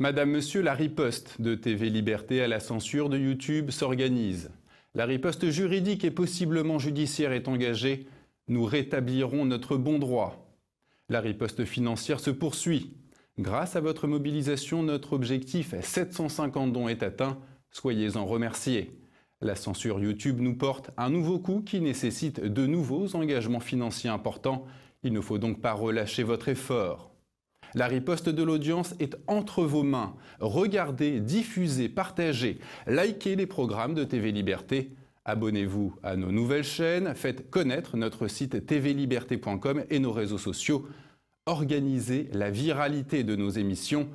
Madame, Monsieur, la riposte de TV Liberté à la censure de YouTube s'organise. La riposte juridique et possiblement judiciaire est engagée. Nous rétablirons notre bon droit. La riposte financière se poursuit. Grâce à votre mobilisation, notre objectif, 750 dons, est atteint. Soyez-en remerciés. La censure YouTube nous porte un nouveau coup qui nécessite de nouveaux engagements financiers importants. Il ne faut donc pas relâcher votre effort. La riposte de l'audience est entre vos mains. Regardez, diffusez, partagez, likez les programmes de TV Liberté. Abonnez-vous à nos nouvelles chaînes, faites connaître notre site tvliberté.com et nos réseaux sociaux. Organisez la viralité de nos émissions.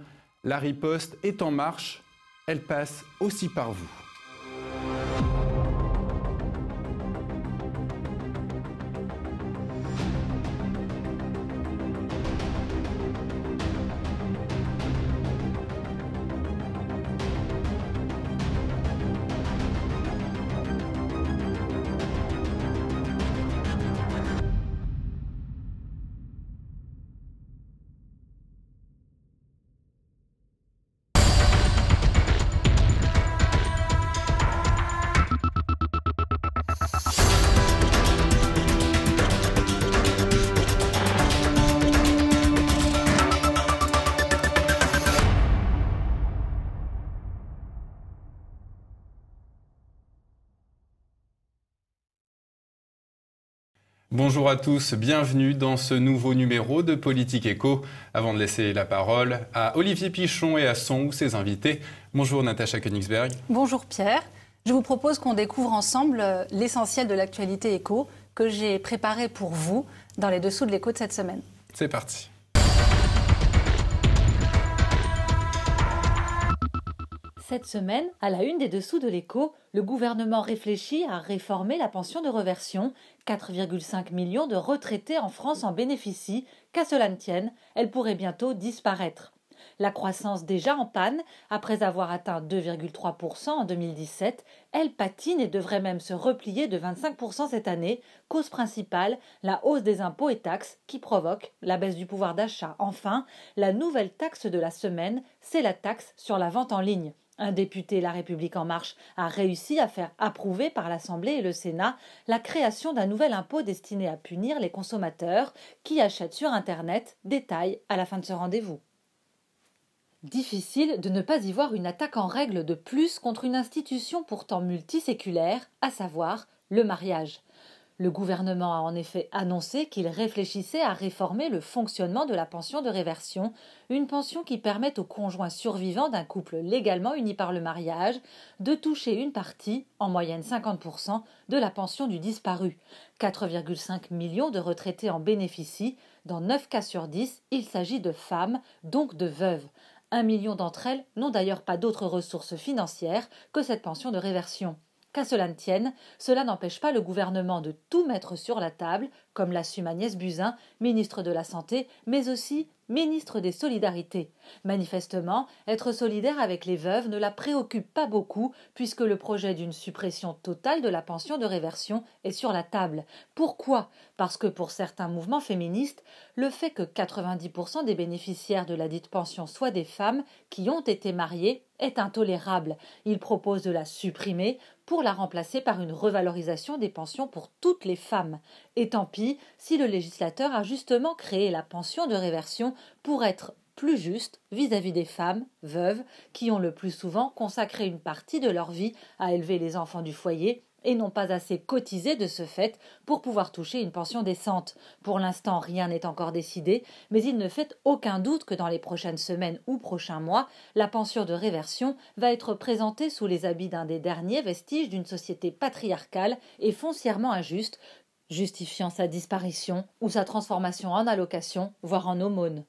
La riposte est en marche, elle passe aussi par vous. Bonjour à tous, bienvenue dans ce nouveau numéro de Politique Éco. Avant de laisser la parole à Olivier Pichon et à son ou ses invités. Bonjour Natacha Königsberg. Bonjour Pierre. Je vous propose qu'on découvre ensemble l'essentiel de l'actualité éco que j'ai préparé pour vous dans les dessous de l'écho de cette semaine. C'est parti. Cette semaine, à la une des dessous de l'écho, le gouvernement réfléchit à réformer la pension de réversion. 4,5 millions de retraités en France en bénéficient. Qu'à cela ne tienne, elle pourrait bientôt disparaître. La croissance déjà en panne, après avoir atteint 2,3% en 2017, elle patine et devrait même se replier de 25% cette année. Cause principale, la hausse des impôts et taxes qui provoque la baisse du pouvoir d'achat. Enfin, la nouvelle taxe de la semaine, c'est la taxe sur la vente en ligne. Un député La République En Marche a réussi à faire approuver par l'Assemblée et le Sénat la création d'un nouvel impôt destiné à punir les consommateurs qui achètent sur Internet. Détail à la fin de ce rendez-vous. Difficile de ne pas y voir une attaque en règle de plus contre une institution pourtant multiséculaire, à savoir le mariage. Le gouvernement a en effet annoncé qu'il réfléchissait à réformer le fonctionnement de la pension de réversion, une pension qui permet aux conjoints survivants d'un couple légalement uni par le mariage de toucher une partie, en moyenne 50%, de la pension du disparu. 4,5 millions de retraités en bénéficient. Dans 9 cas sur 10, il s'agit de femmes, donc de veuves. 1 million d'entre elles n'ont d'ailleurs pas d'autres ressources financières que cette pension de réversion. Qu'à cela ne tienne, cela n'empêche pas le gouvernement de tout mettre sur la table, comme l'assume Agnès Buzyn, ministre de la Santé, mais aussi ministre des Solidarités. Manifestement, être solidaire avec les veuves ne la préoccupe pas beaucoup, puisque le projet d'une suppression totale de la pension de réversion est sur la table. Pourquoi ? Parce que pour certains mouvements féministes, le fait que 90% des bénéficiaires de la dite pension soient des femmes qui ont été mariées est intolérable. Ils proposent de la supprimer pour la remplacer par une revalorisation des pensions pour toutes les femmes. Et tant pis si le législateur a justement créé la pension de réversion pour être plus juste vis-à-vis des femmes, veuves, qui ont le plus souvent consacré une partie de leur vie à élever les enfants du foyer et n'ont pas assez cotisé de ce fait pour pouvoir toucher une pension décente. Pour l'instant, rien n'est encore décidé, mais il ne fait aucun doute que dans les prochaines semaines ou prochains mois, la pension de réversion va être présentée sous les habits d'un des derniers vestiges d'une société patriarcale et foncièrement injuste, justifiant sa disparition ou sa transformation en allocation, voire en aumône.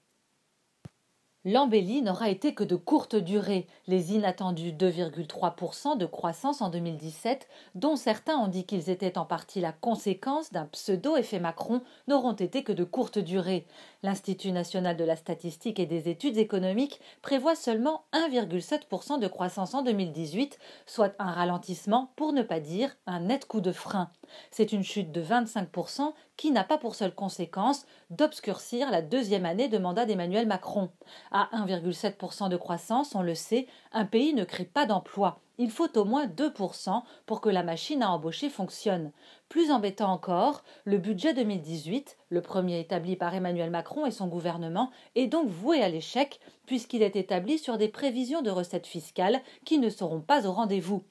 L'embellie n'aura été que de courte durée. Les inattendus 2,3% de croissance en 2017, dont certains ont dit qu'ils étaient en partie la conséquence d'un pseudo-effet Macron, n'auront été que de courte durée. L'Institut national de la statistique et des études économiques prévoit seulement 1,7% de croissance en 2018, soit un ralentissement pour ne pas dire un net coup de frein. C'est une chute de 25% qui n'a pas pour seule conséquence d'obscurcir la deuxième année de mandat d'Emmanuel Macron. À 1,7% de croissance, on le sait, un pays ne crée pas d'emplois. Il faut au moins 2% pour que la machine à embaucher fonctionne. Plus embêtant encore, le budget 2018, le premier établi par Emmanuel Macron et son gouvernement, est donc voué à l'échec puisqu'il est établi sur des prévisions de recettes fiscales qui ne seront pas au rendez-vous.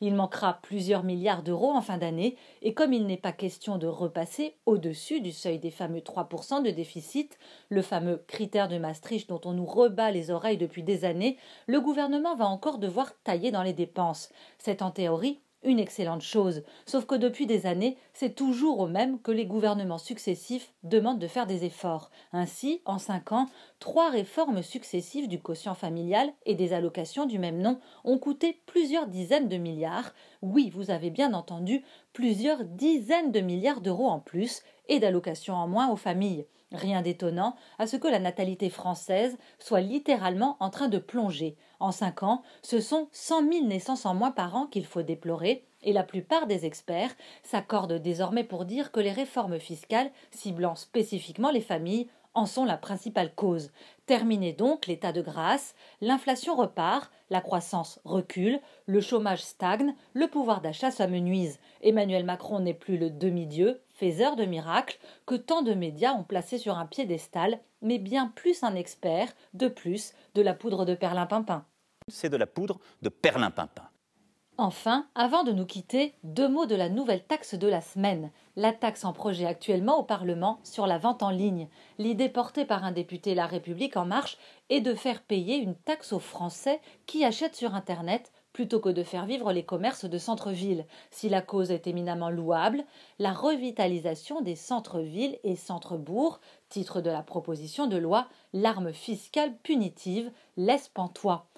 Il manquera plusieurs milliards d'euros en fin d'année et comme il n'est pas question de repasser au-dessus du seuil des fameux 3% de déficit, le fameux critère de Maastricht dont on nous rebat les oreilles depuis des années, le gouvernement va encore devoir tailler dans les dépenses. C'est en théorie une excellente chose, sauf que depuis des années, c'est toujours au même que les gouvernements successifs demandent de faire des efforts. Ainsi, en 5 ans, 3 réformes successives du quotient familial et des allocations du même nom ont coûté plusieurs dizaines de milliards. Oui, vous avez bien entendu, plusieurs dizaines de milliards d'euros en plus et d'allocations en moins aux familles. Rien d'étonnant à ce que la natalité française soit littéralement en train de plonger. En 5 ans, ce sont 100 000 naissances en moins par an qu'il faut déplorer et la plupart des experts s'accordent désormais pour dire que les réformes fiscales ciblant spécifiquement les familles en sont la principale cause. Terminé donc l'état de grâce, l'inflation repart, la croissance recule, le chômage stagne, le pouvoir d'achat s'amenuise. Emmanuel Macron n'est plus le demi-dieu, faiseur de miracles, que tant de médias ont placé sur un piédestal, mais bien plus un expert, de plus, de la poudre de perlimpinpin. C'est de la poudre de perlimpinpin. Enfin, avant de nous quitter, 2 mots de la nouvelle taxe de la semaine. La taxe en projet actuellement au Parlement sur la vente en ligne. L'idée portée par un député La République En Marche est de faire payer une taxe aux Français qui achètent sur Internet plutôt que de faire vivre les commerces de centre-ville. Si la cause est éminemment louable, la revitalisation des centres-villes et centres-bourgs, titre de la proposition de loi, l'arme fiscale punitive, laisse pantois.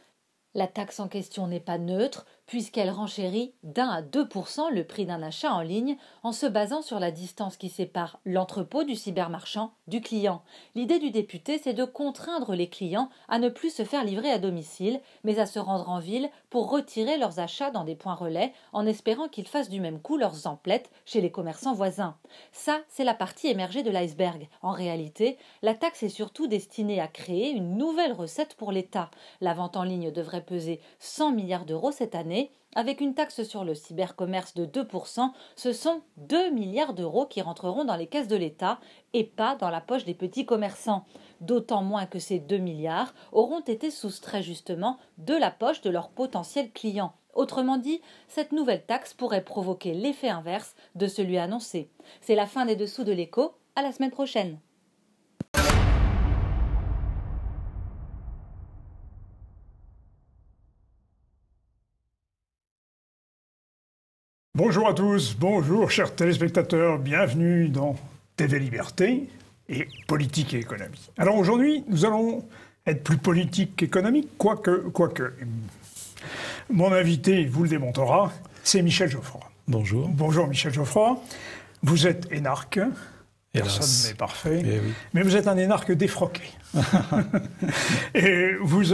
La taxe en question n'est pas neutre, puisqu'elle renchérit d'1 à 2% le prix d'un achat en ligne en se basant sur la distance qui sépare l'entrepôt du cybermarchand du client. L'idée du député, c'est de contraindre les clients à ne plus se faire livrer à domicile, mais à se rendre en ville pour retirer leurs achats dans des points relais en espérant qu'ils fassent du même coup leurs emplettes chez les commerçants voisins. Ça, c'est la partie émergée de l'iceberg. En réalité, la taxe est surtout destinée à créer une nouvelle recette pour l'État. La vente en ligne devrait peser 100 milliards d'euros cette année. Avec une taxe sur le cybercommerce de 2%, ce sont 2 milliards d'euros qui rentreront dans les caisses de l'État et pas dans la poche des petits commerçants. D'autant moins que ces 2 milliards auront été soustraits justement de la poche de leurs potentiels clients. Autrement dit, cette nouvelle taxe pourrait provoquer l'effet inverse de celui annoncé. C'est la fin des dessous de l'écho. À la semaine prochaine. Bonjour à tous, bonjour chers téléspectateurs, bienvenue dans TV Liberté et Politique et Économie. Alors aujourd'hui, nous allons être plus politique qu'économique, quoique. Mon invité vous le démontrera, c'est Michel Geoffroy. Bonjour. Bonjour Michel Geoffroy, vous êtes énarque, personne n'est parfait, oui. Mais vous êtes un énarque défroqué. Et vous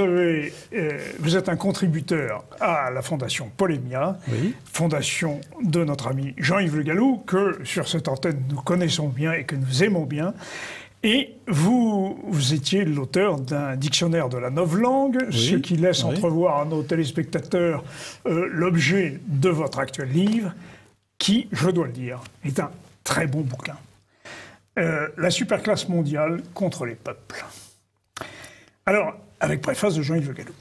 êtes un contributeur à la fondation Polémia, oui. Fondation de notre ami Jean-Yves Le Gallou, que sur cette antenne nous connaissons bien et que nous aimons bien. Et vous étiez l'auteur d'un dictionnaire de la novlangue, oui, ce qui laisse entrevoir à nos téléspectateurs l'objet de votre actuel livre, qui, je dois le dire, est un très bon bouquin. La superclasse mondiale contre les peuples. Alors, avec préface de Jean-Yves Le Gallou.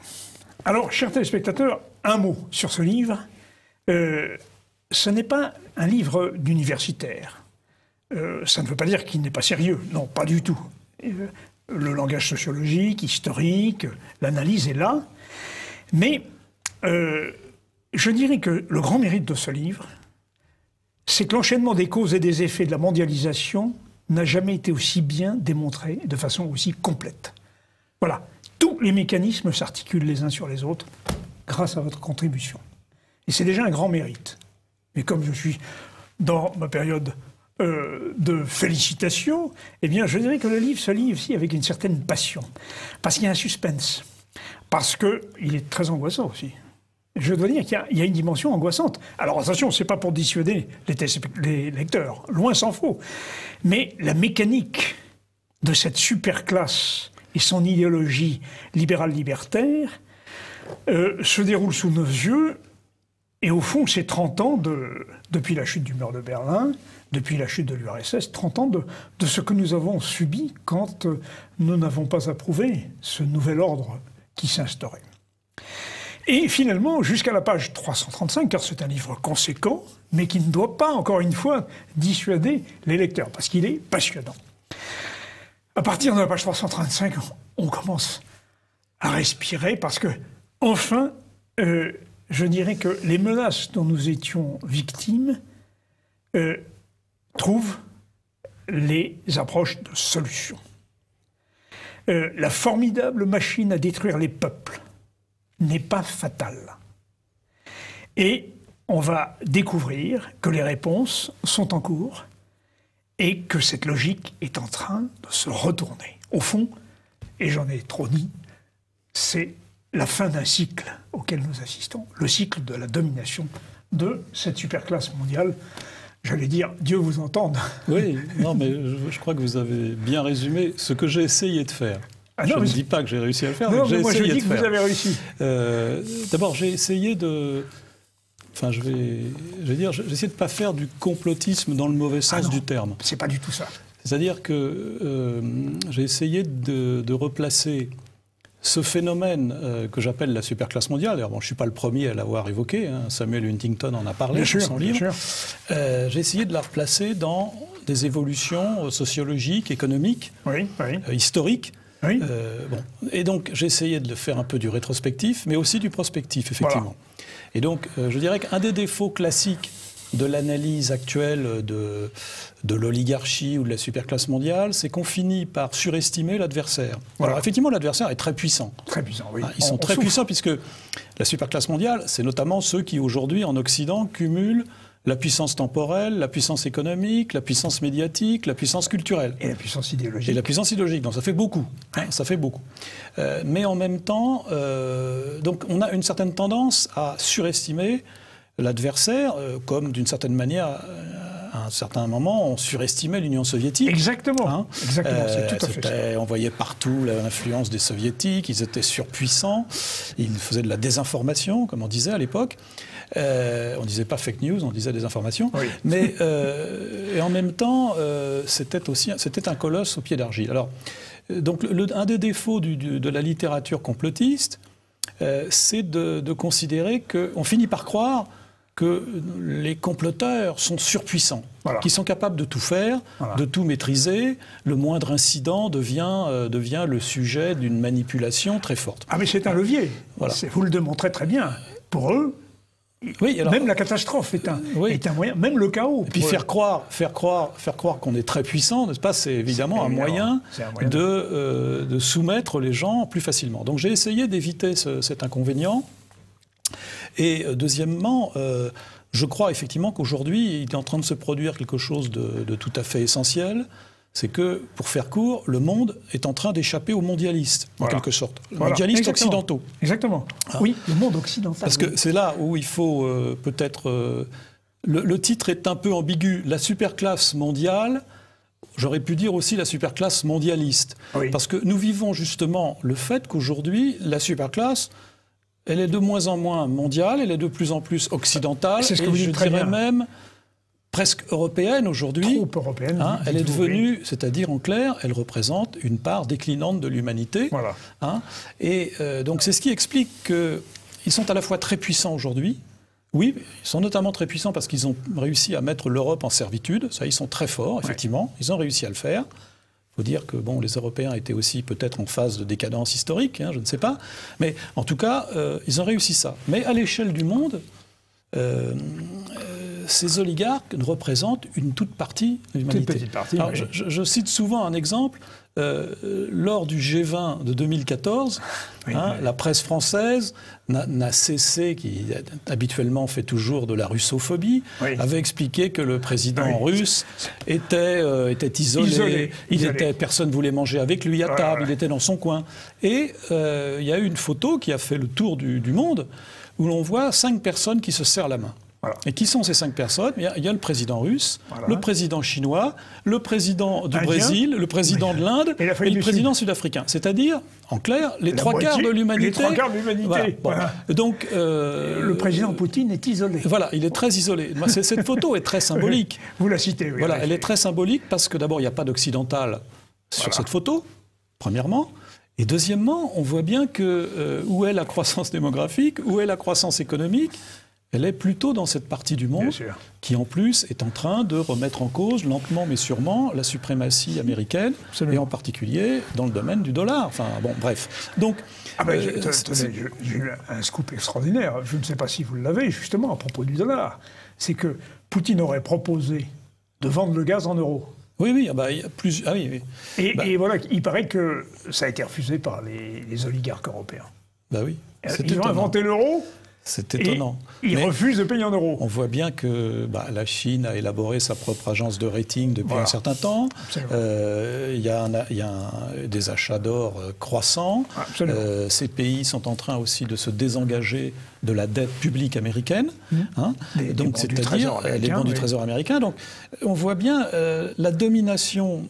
Alors, chers téléspectateurs, un mot sur ce livre. Ce n'est pas un livre d'universitaire. Ça ne veut pas dire qu'il n'est pas sérieux. Non, pas du tout. Le langage sociologique, historique, l'analyse est là. Mais je dirais que le grand mérite de ce livre, c'est que l'enchaînement des causes et des effets de la mondialisation n'a jamais été aussi bien démontré de façon aussi complète. Voilà, tous les mécanismes s'articulent les uns sur les autres grâce à votre contribution. Et c'est déjà un grand mérite. Mais comme je suis dans ma période de félicitations, eh bien je dirais que le livre se lit aussi avec une certaine passion. Parce qu'il y a un suspense. Parce qu'il est très angoissant aussi. je dois dire qu'il y a une dimension angoissante. Alors attention, c'est pas pour dissuader les lecteurs, loin s'en faut. Mais la mécanique de cette superclasse et son idéologie libérale-libertaire se déroule sous nos yeux. Et au fond, c'est 30 ans depuis la chute du mur de Berlin, depuis la chute de l'URSS, 30 ans de ce que nous avons subi quand nous n'avons pas approuvé ce nouvel ordre qui s'instaurait. Et finalement, jusqu'à la page 335, car c'est un livre conséquent, mais qui ne doit pas, encore une fois, dissuader les lecteurs, parce qu'il est passionnant. À partir de la page 335, on commence à respirer, parce que, enfin, je dirais que les menaces dont nous étions victimes trouvent les approches de solutions. La formidable machine à détruire les peuples n'est pas fatale. Et on va découvrir que les réponses sont en cours et que cette logique est en train de se retourner. Au fond, et j'en ai trop dit, c'est la fin d'un cycle auquel nous assistons, le cycle de la domination de cette superclasse mondiale. J'allais dire, Dieu vous entende. Oui, non, mais je crois que vous avez bien résumé ce que j'ai essayé de faire. Je ne dis pas que j'ai réussi à le faire, mais j'ai essayé de faire. Vous avez réussi. D'abord, j'ai essayé de... Enfin, j'ai essayé de ne pas faire du complotisme dans le mauvais sens du terme. C'est pas du tout ça. C'est-à-dire que j'ai essayé de replacer ce phénomène que j'appelle la superclasse mondiale. Alors, bon, je ne suis pas le premier à l'avoir évoqué, hein, Samuel Huntington en a parlé dans son livre. J'ai essayé de la replacer dans des évolutions sociologiques, économiques, historiques. Oui. Bon. Et donc, j'ai essayé de faire un peu du rétrospectif, mais aussi du prospectif, effectivement. Voilà. Et donc, je dirais qu'un des défauts classiques de l'analyse actuelle de l'oligarchie ou de la superclasse mondiale, c'est qu'on finit par surestimer l'adversaire. Voilà. Alors, effectivement, l'adversaire est très puissant. Très puissant, oui. Ils sont très puissants, puisque la superclasse mondiale, c'est notamment ceux qui, aujourd'hui, en Occident, cumulent la puissance temporelle, la puissance économique, la puissance médiatique, la puissance culturelle. Et la puissance idéologique. Et la puissance idéologique. Donc ça fait beaucoup. Hein, ça fait beaucoup. Mais en même temps, donc on a une certaine tendance à surestimer l'adversaire, comme d'une certaine manière, à un certain moment, on surestimait l'Union soviétique. Exactement. Hein. Exactement. C'est tout à fait ça. On voyait partout l'influence des soviétiques, ils étaient surpuissants, ils faisaient de la désinformation, comme on disait à l'époque. On ne disait pas fake news, on disait des informations. Oui. Mais et en même temps, c'était un colosse au pied d'argile. Alors, donc, un des défauts de la littérature complotiste, c'est de considérer qu'on finit par croire que les comploteurs sont surpuissants, qu'ils sont capables de tout faire, de tout maîtriser. Le moindre incident devient le sujet d'une manipulation très forte. Ah mais c'est un levier. Voilà. Vous le démontrez très bien. Pour eux, oui, alors, même la catastrophe est un moyen, même le chaos. Et puis faire croire qu'on est très puissant, n'est-ce pas, c'est évidemment un moyen de soumettre les gens plus facilement. Donc j'ai essayé d'éviter cet inconvénient. Et deuxièmement, je crois effectivement qu'aujourd'hui, il est en train de se produire quelque chose de tout à fait essentiel. C'est que, pour faire court, le monde est en train d'échapper aux mondialistes, en quelque sorte. Les mondialistes occidentaux. Exactement. Hein? Oui, le monde occidental. Parce que c'est là où il faut peut-être... le titre est un peu ambigu. La superclasse mondiale, j'aurais pu dire aussi la superclasse mondialiste. Oui. Parce que nous vivons justement le fait qu'aujourd'hui, la superclasse, elle est de moins en moins mondiale, elle est de plus en plus occidentale. C'est ce que vous dites très bien. Même... presque européenne aujourd'hui. Trop européenne. Hein, elle est devenue, c'est-à-dire en clair, elle représente une part déclinante de l'humanité. Voilà. Hein, et donc c'est ce qui explique qu'ils sont à la fois très puissants aujourd'hui. Oui, ils sont notamment très puissants parce qu'ils ont réussi à mettre l'Europe en servitude. Ça, ils sont très forts, effectivement. Ouais. Ils ont réussi à le faire. Il faut dire que bon, les Européens étaient aussi peut-être en phase de décadence historique, hein, je ne sais pas. Mais en tout cas, ils ont réussi ça. Mais à l'échelle du monde... ces oligarques ne représentent une toute partie de l'humanité. Toute petite partie. Alors, Oui. je cite souvent un exemple. Lors du G20 de 2014, la presse française n'a cessé, qui habituellement fait toujours de la russophobie, avait expliqué que le président russe était isolé. Personne ne voulait manger avec lui à table, il était dans son coin. Et il y a eu une photo qui a fait le tour du monde, où l'on voit 5 personnes qui se serrent la main. Voilà. Et qui sont ces 5 personnes? Il y a le président russe, le président chinois, le président du Brésil, le président de l'Inde et le président sud-africain. C'est-à-dire, en clair, les 3 quarts de l'humanité. Les 3 quarts de l'humanité. Voilà. Bon. Donc, le président Poutine est isolé. Voilà, il est très isolé. Cette photo est très symbolique. Vous la citez, oui. Voilà, elle est très symbolique parce que d'abord, il n'y a pas d'occidental sur cette photo, premièrement. Et deuxièmement, on voit bien que où est la croissance démographique, où est la croissance économique? Elle est plutôt dans cette partie du monde qui, en plus, est en train de remettre en cause, lentement mais sûrement, la suprématie américaine, et en particulier dans le domaine du dollar. Enfin, bon, bref. Donc, j'ai eu un scoop extraordinaire. Je ne sais pas si vous l'avez, justement, à propos du dollar. C'est que Poutine aurait proposé de vendre le gaz en euros. Oui, il y a plus... Ah oui. Et voilà, il paraît que ça a été refusé par les oligarques européens. Bah oui. Ils ont inventé l'euro. C'est étonnant. Ils refusent de payer en euros. On voit bien que la Chine a élaboré sa propre agence de rating depuis un certain temps. Il y a des achats d'or croissants. Ces pays sont en train aussi de se désengager de la dette publique américaine, donc c'est-à-dire les bons du Trésor américain. Donc on voit bien la domination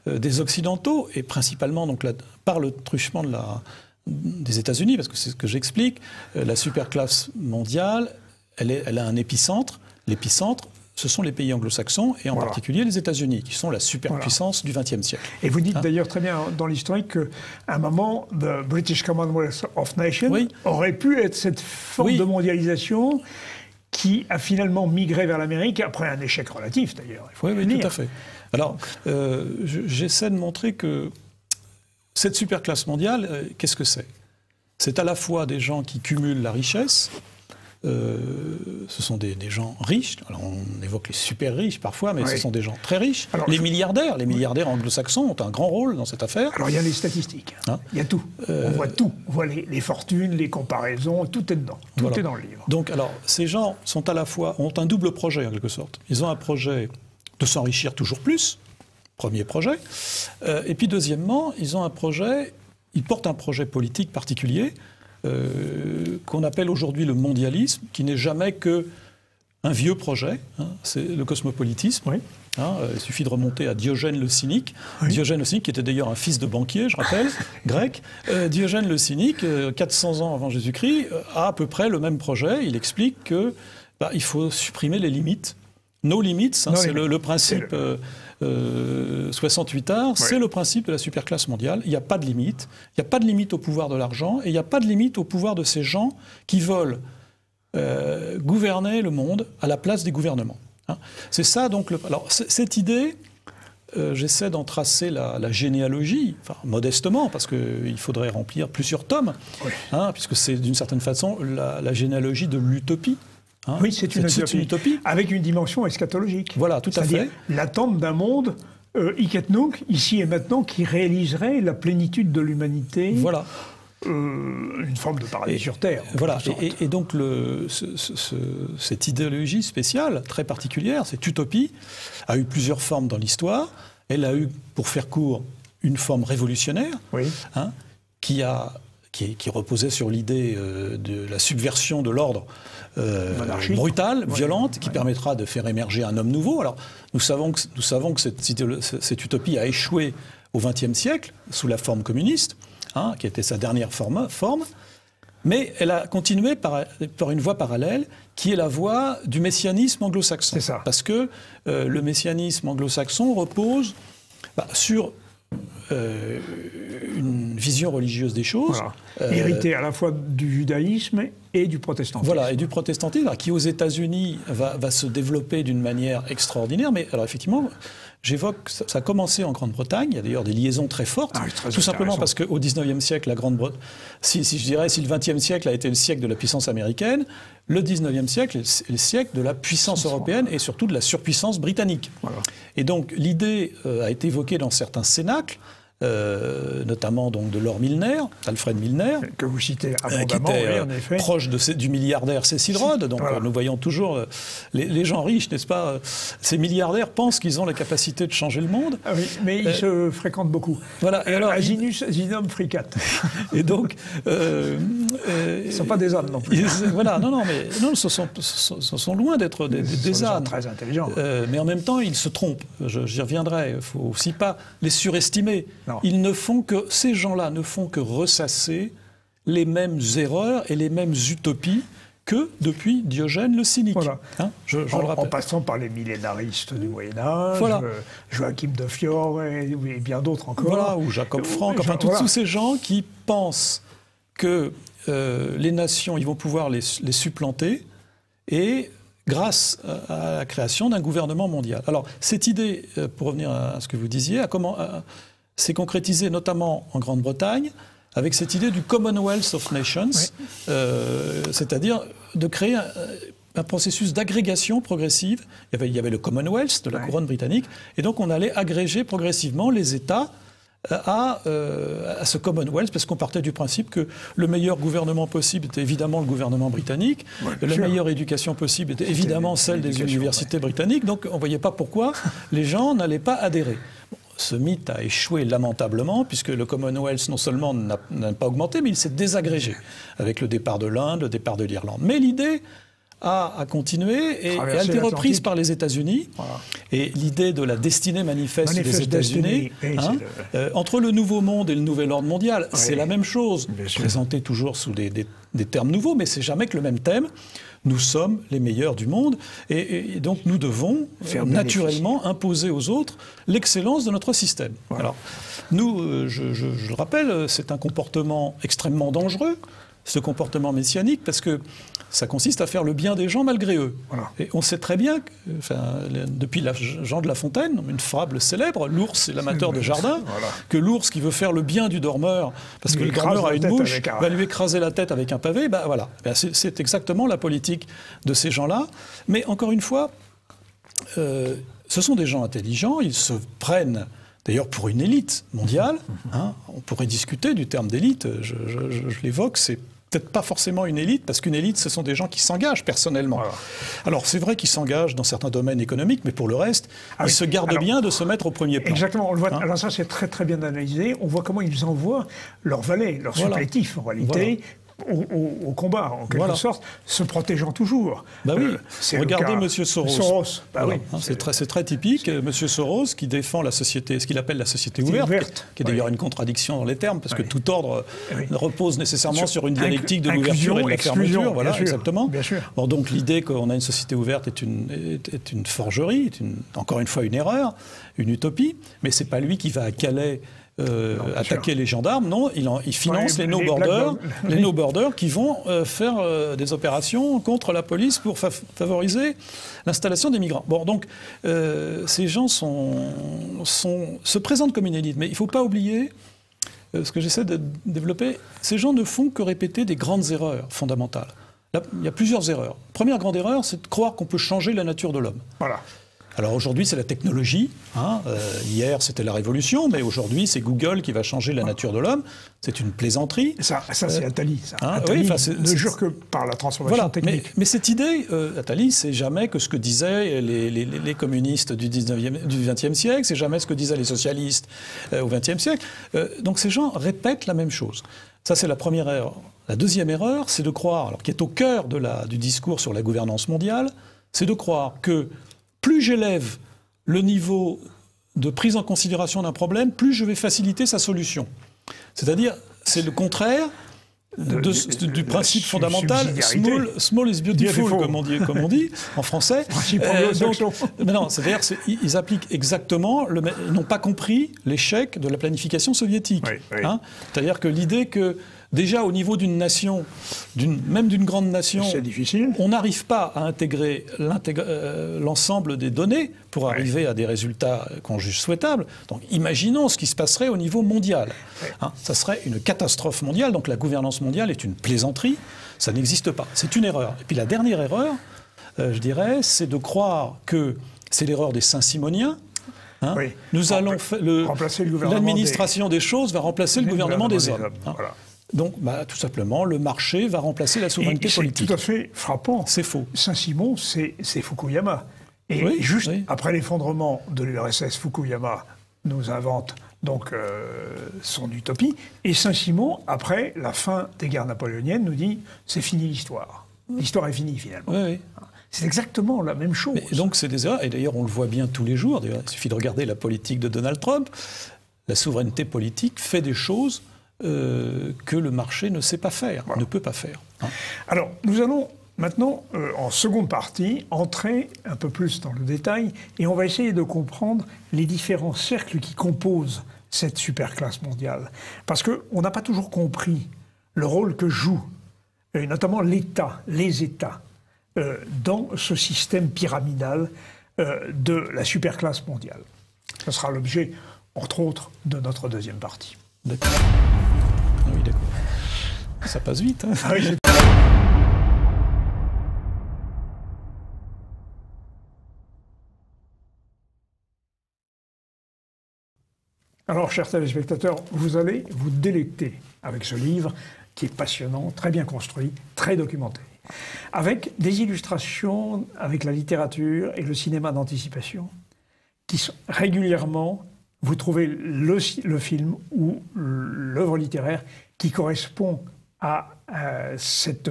des Occidentaux, et principalement donc, par le truchement des États-Unis, parce que c'est ce que j'explique, la superclasse mondiale, elle a un épicentre. L'épicentre, ce sont les pays anglo-saxons, et en particulier les États-Unis, qui sont la superpuissance du XXe siècle. Et vous dites d'ailleurs très bien dans l'historique qu'à un moment, le British Commonwealth of Nations aurait pu être cette forme de mondialisation qui a finalement migré vers l'Amérique, après un échec relatif d'ailleurs. Oui, tout à fait. Alors, j'essaie de montrer que cette superclasse mondiale, qu'est-ce que c'est? C'est à la fois des gens qui cumulent la richesse, ce sont des gens riches, alors on évoque les super riches parfois, mais ce sont des gens très riches. Alors, les milliardaires anglo-saxons ont un grand rôle dans cette affaire. Alors il y a les statistiques, il y a tout, on voit tout, on voit les fortunes, les comparaisons, tout est dedans, tout est dans le livre. Donc alors, ces gens sont à la fois, ont un double projet en quelque sorte. Ils ont un projet de s'enrichir toujours plus, premier projet. Et puis deuxièmement, ils portent un projet politique particulier qu'on appelle aujourd'hui le mondialisme, qui n'est jamais qu'un vieux projet, c'est le cosmopolitisme. Il suffit de remonter à Diogène le Cynique. Diogène le Cynique, qui était d'ailleurs un fils de banquier, je rappelle, grec. Diogène le Cynique, 400 ans avant Jésus-Christ, a à peu près le même projet. Il explique qu'il faut supprimer les limites. No limits, c'est le principe... 68 arts, c'est le principe de la superclasse mondiale. Il n'y a pas de limite. Il n'y a pas de limite au pouvoir de l'argent et il n'y a pas de limite au pouvoir de ces gens qui veulent gouverner le monde à la place des gouvernements. C'est ça donc. Alors cette idée, j'essaie d'en tracer la généalogie, modestement, parce qu'il faudrait remplir plusieurs tomes, puisque c'est d'une certaine façon la généalogie de l'utopie. Oui, c'est une utopie. Avec une dimension eschatologique. Voilà, tout à fait. L'attente d'un monde, hic et nunc, ici et maintenant, qui réaliserait la plénitude de l'humanité. Voilà. Une forme de paradis sur Terre. Voilà. Et donc, cette idéologie spéciale, très particulière, cette utopie, a eu plusieurs formes dans l'histoire. Elle a eu, pour faire court, une forme révolutionnaire, qui reposait sur l'idée de la subversion de l'ordre brutale, violente, qui permettra de faire émerger un homme nouveau. Alors, nous savons que cette utopie a échoué au XXe siècle, sous la forme communiste, qui était sa dernière forme, mais elle a continué par une voie parallèle, qui est la voie du messianisme anglo-saxon. C'est ça. Parce que le messianisme anglo-saxon repose sur une vision religieuse des choses. Héritée à la fois du judaïsme et du protestantisme. Voilà, et du protestantisme, qui aux États-Unis va se développer d'une manière extraordinaire. Mais alors effectivement, j'évoque, ça a commencé en Grande-Bretagne, il y a d'ailleurs des liaisons très fortes, tout simplement parce qu'au XIXe siècle, la Grande-Bretagne, si le XXe siècle a été le siècle de la puissance américaine, le XIXe siècle est le siècle de la puissance européenne et surtout de la surpuissance britannique. Voilà. Et donc l'idée a été évoquée dans certains cénacles, notamment donc de Lord Milner, Alfred Milner, que vous citez abondamment, qui était oui, en effet. proche du milliardaire Cecil Rhodes. Donc nous voyons toujours les gens riches, n'est-ce pas? Ces milliardaires pensent qu'ils ont la capacité de changer le monde. Ah oui, mais ils se fréquentent beaucoup. Voilà. Et alors, Aginus Zinum Fricat. Et donc, ils ne sont pas des ânes non plus. Voilà, mais ce sont loin d'être des ânes. Très intelligents. Mais en même temps, ils se trompent. J'y reviendrai. Il ne faut aussi pas les surestimer. Non. Ces gens-là ne font que ressasser les mêmes erreurs et les mêmes utopies que depuis Diogène le Cynique. Voilà. Je le rappelle. En passant par les millénaristes du Moyen-Âge, voilà. Joachim de Fiore et bien d'autres encore. Voilà, ou Jacob Frank, tous ces gens qui pensent que les nations, ils vont pouvoir les supplanter et grâce à la création d'un gouvernement mondial. Alors, cette idée, pour revenir à ce que vous disiez, s'est concrétisée notamment en Grande-Bretagne avec cette idée du Commonwealth of Nations, oui. C'est-à-dire de créer un processus d'agrégation progressive. Il y avait le Commonwealth de la couronne britannique, et donc on allait agréger progressivement les États à ce Commonwealth, parce qu'on partait du principe que le meilleur gouvernement possible était évidemment le gouvernement britannique, la meilleure éducation possible était évidemment celle des universités britanniques, donc on ne voyait pas pourquoi les gens n'allaient pas adhérer. Ce mythe a échoué lamentablement, puisque le Commonwealth non seulement n'a pas augmenté, mais il s'est désagrégé, avec le départ de l'Inde, le départ de l'Irlande. Mais l'idée a continué et a été reprise par les États-Unis. Voilà. Et l'idée de la destinée manifeste des États-Unis, entre le Nouveau Monde et le Nouvel Ordre mondial, c'est la même chose, présentée toujours sous des termes nouveaux, mais c'est jamais que le même thème. Nous sommes les meilleurs du monde et donc nous devons naturellement imposer aux autres l'excellence de notre système. Voilà. Alors, nous, je le rappelle, c'est un comportement extrêmement dangereux, ce comportement messianique, parce que ça consiste à faire le bien des gens malgré eux. Voilà. Et on sait très bien, depuis Jean de La Fontaine, une fable célèbre, l'ours et l'amateur de jardin, que l'ours qui veut faire le bien du dormeur, parce que le dormeur a une mouche, va lui écraser la tête avec un pavé, c'est exactement la politique de ces gens-là. Mais encore une fois, ce sont des gens intelligents, ils se prennent d'ailleurs pour une élite mondiale. On pourrait discuter du terme d'élite, je l'évoque, c'est peut-être pas forcément une élite, parce qu'une élite, ce sont des gens qui s'engagent personnellement. Voilà. Alors, c'est vrai qu'ils s'engagent dans certains domaines économiques, mais pour le reste, ils se gardent bien de se mettre au premier plan. Exactement, on le voit. Alors ça, c'est très très bien analysé. On voit comment ils envoient leurs valets, leurs supplétifs, en réalité, au combat, en quelque sorte, se protégeant toujours. Regardez M. Soros. C'est très typique. M. Soros qui défend la société, ce qu'il appelle la société ouverte, qui est d'ailleurs une contradiction dans les termes, parce que tout ordre repose nécessairement sur une dialectique de l'ouverture et de la fermeture. Voilà, exactement. Bien sûr. Bon, donc l'idée qu'on a une société ouverte est une forgerie, encore une fois une erreur, une utopie, mais c'est pas lui qui va à Calais attaquer les gendarmes, non, il finance les no-borders qui vont faire des opérations contre la police pour favoriser l'installation des migrants. Bon, donc ces gens se présentent comme une élite, mais il ne faut pas oublier ce que j'essaie de développer. Ces gens ne font que répéter des grandes erreurs fondamentales. Là, il y a plusieurs erreurs. Première grande erreur, c'est de croire qu'on peut changer la nature de l'homme. Voilà. Alors aujourd'hui, c'est la technologie. Hier, c'était la révolution, mais aujourd'hui, c'est Google qui va changer la nature de l'homme. C'est une plaisanterie. Ça c'est Attali. Attali ne jure que par la transformation technique. Mais cette idée, Attali, c'est jamais que ce que disaient les communistes du XXe siècle, c'est jamais ce que disaient les socialistes au XXe siècle. Donc ces gens répètent la même chose. Ça, c'est la première erreur. La deuxième erreur, c'est de croire, alors qui est au cœur du discours sur la gouvernance mondiale, c'est de croire que plus j'élève le niveau de prise en considération d'un problème, plus je vais faciliter sa solution. C'est-à-dire, c'est le contraire du principe fondamental « small is beautiful », comme on dit en français. C'est-à-dire qu'ils appliquent exactement, ils n'ont pas compris l'échec de la planification soviétique. C'est-à-dire que l'idée que déjà au niveau d'une nation, même d'une grande nation, c'est difficile. On n'arrive pas à intégrer l'ensemble des données pour arriver à des résultats qu'on juge souhaitables. Donc imaginons ce qui se passerait au niveau mondial. Hein, ça serait une catastrophe mondiale, donc la gouvernance mondiale est une plaisanterie, ça n'existe pas. C'est une erreur. Et puis la dernière erreur, je dirais, c'est de croire que c'est l'erreur des Saint-Simoniens. Hein, nous allons l'administration des choses va remplacer le gouvernement des hommes. Hein. Voilà. Donc, tout simplement, le marché va remplacer la souveraineté politique. C'est tout à fait frappant. C'est faux. Saint-Simon, c'est Fukuyama. Et juste après l'effondrement de l'URSS, Fukuyama nous invente donc son utopie. Et Saint-Simon, après la fin des guerres napoléoniennes, nous dit c'est fini l'histoire. L'histoire est finie finalement. C'est exactement la même chose. Et donc c'est des erreurs. Et d'ailleurs, on le voit bien tous les jours. D'ailleurs, il suffit de regarder la politique de Donald Trump. La souveraineté politique fait des choses que le marché ne sait pas faire, ne peut pas faire. Hein. Alors, nous allons maintenant, en seconde partie, entrer un peu plus dans le détail et on va essayer de comprendre les différents cercles qui composent cette superclasse mondiale. Parce qu'on n'a pas toujours compris le rôle que joue, notamment l'État, les États, dans ce système pyramidal de la superclasse mondiale. Ce sera l'objet, entre autres, de notre deuxième partie. D'accord. Ah oui, d'accord. Ça passe vite. Hein. Ah oui, alors, chers téléspectateurs, vous allez vous délecter avec ce livre qui est passionnant, très bien construit, très documenté, avec des illustrations, avec la littérature et le cinéma d'anticipation, qui sont régulièrement, vous trouvez le film ou l'œuvre littéraire qui correspond à cette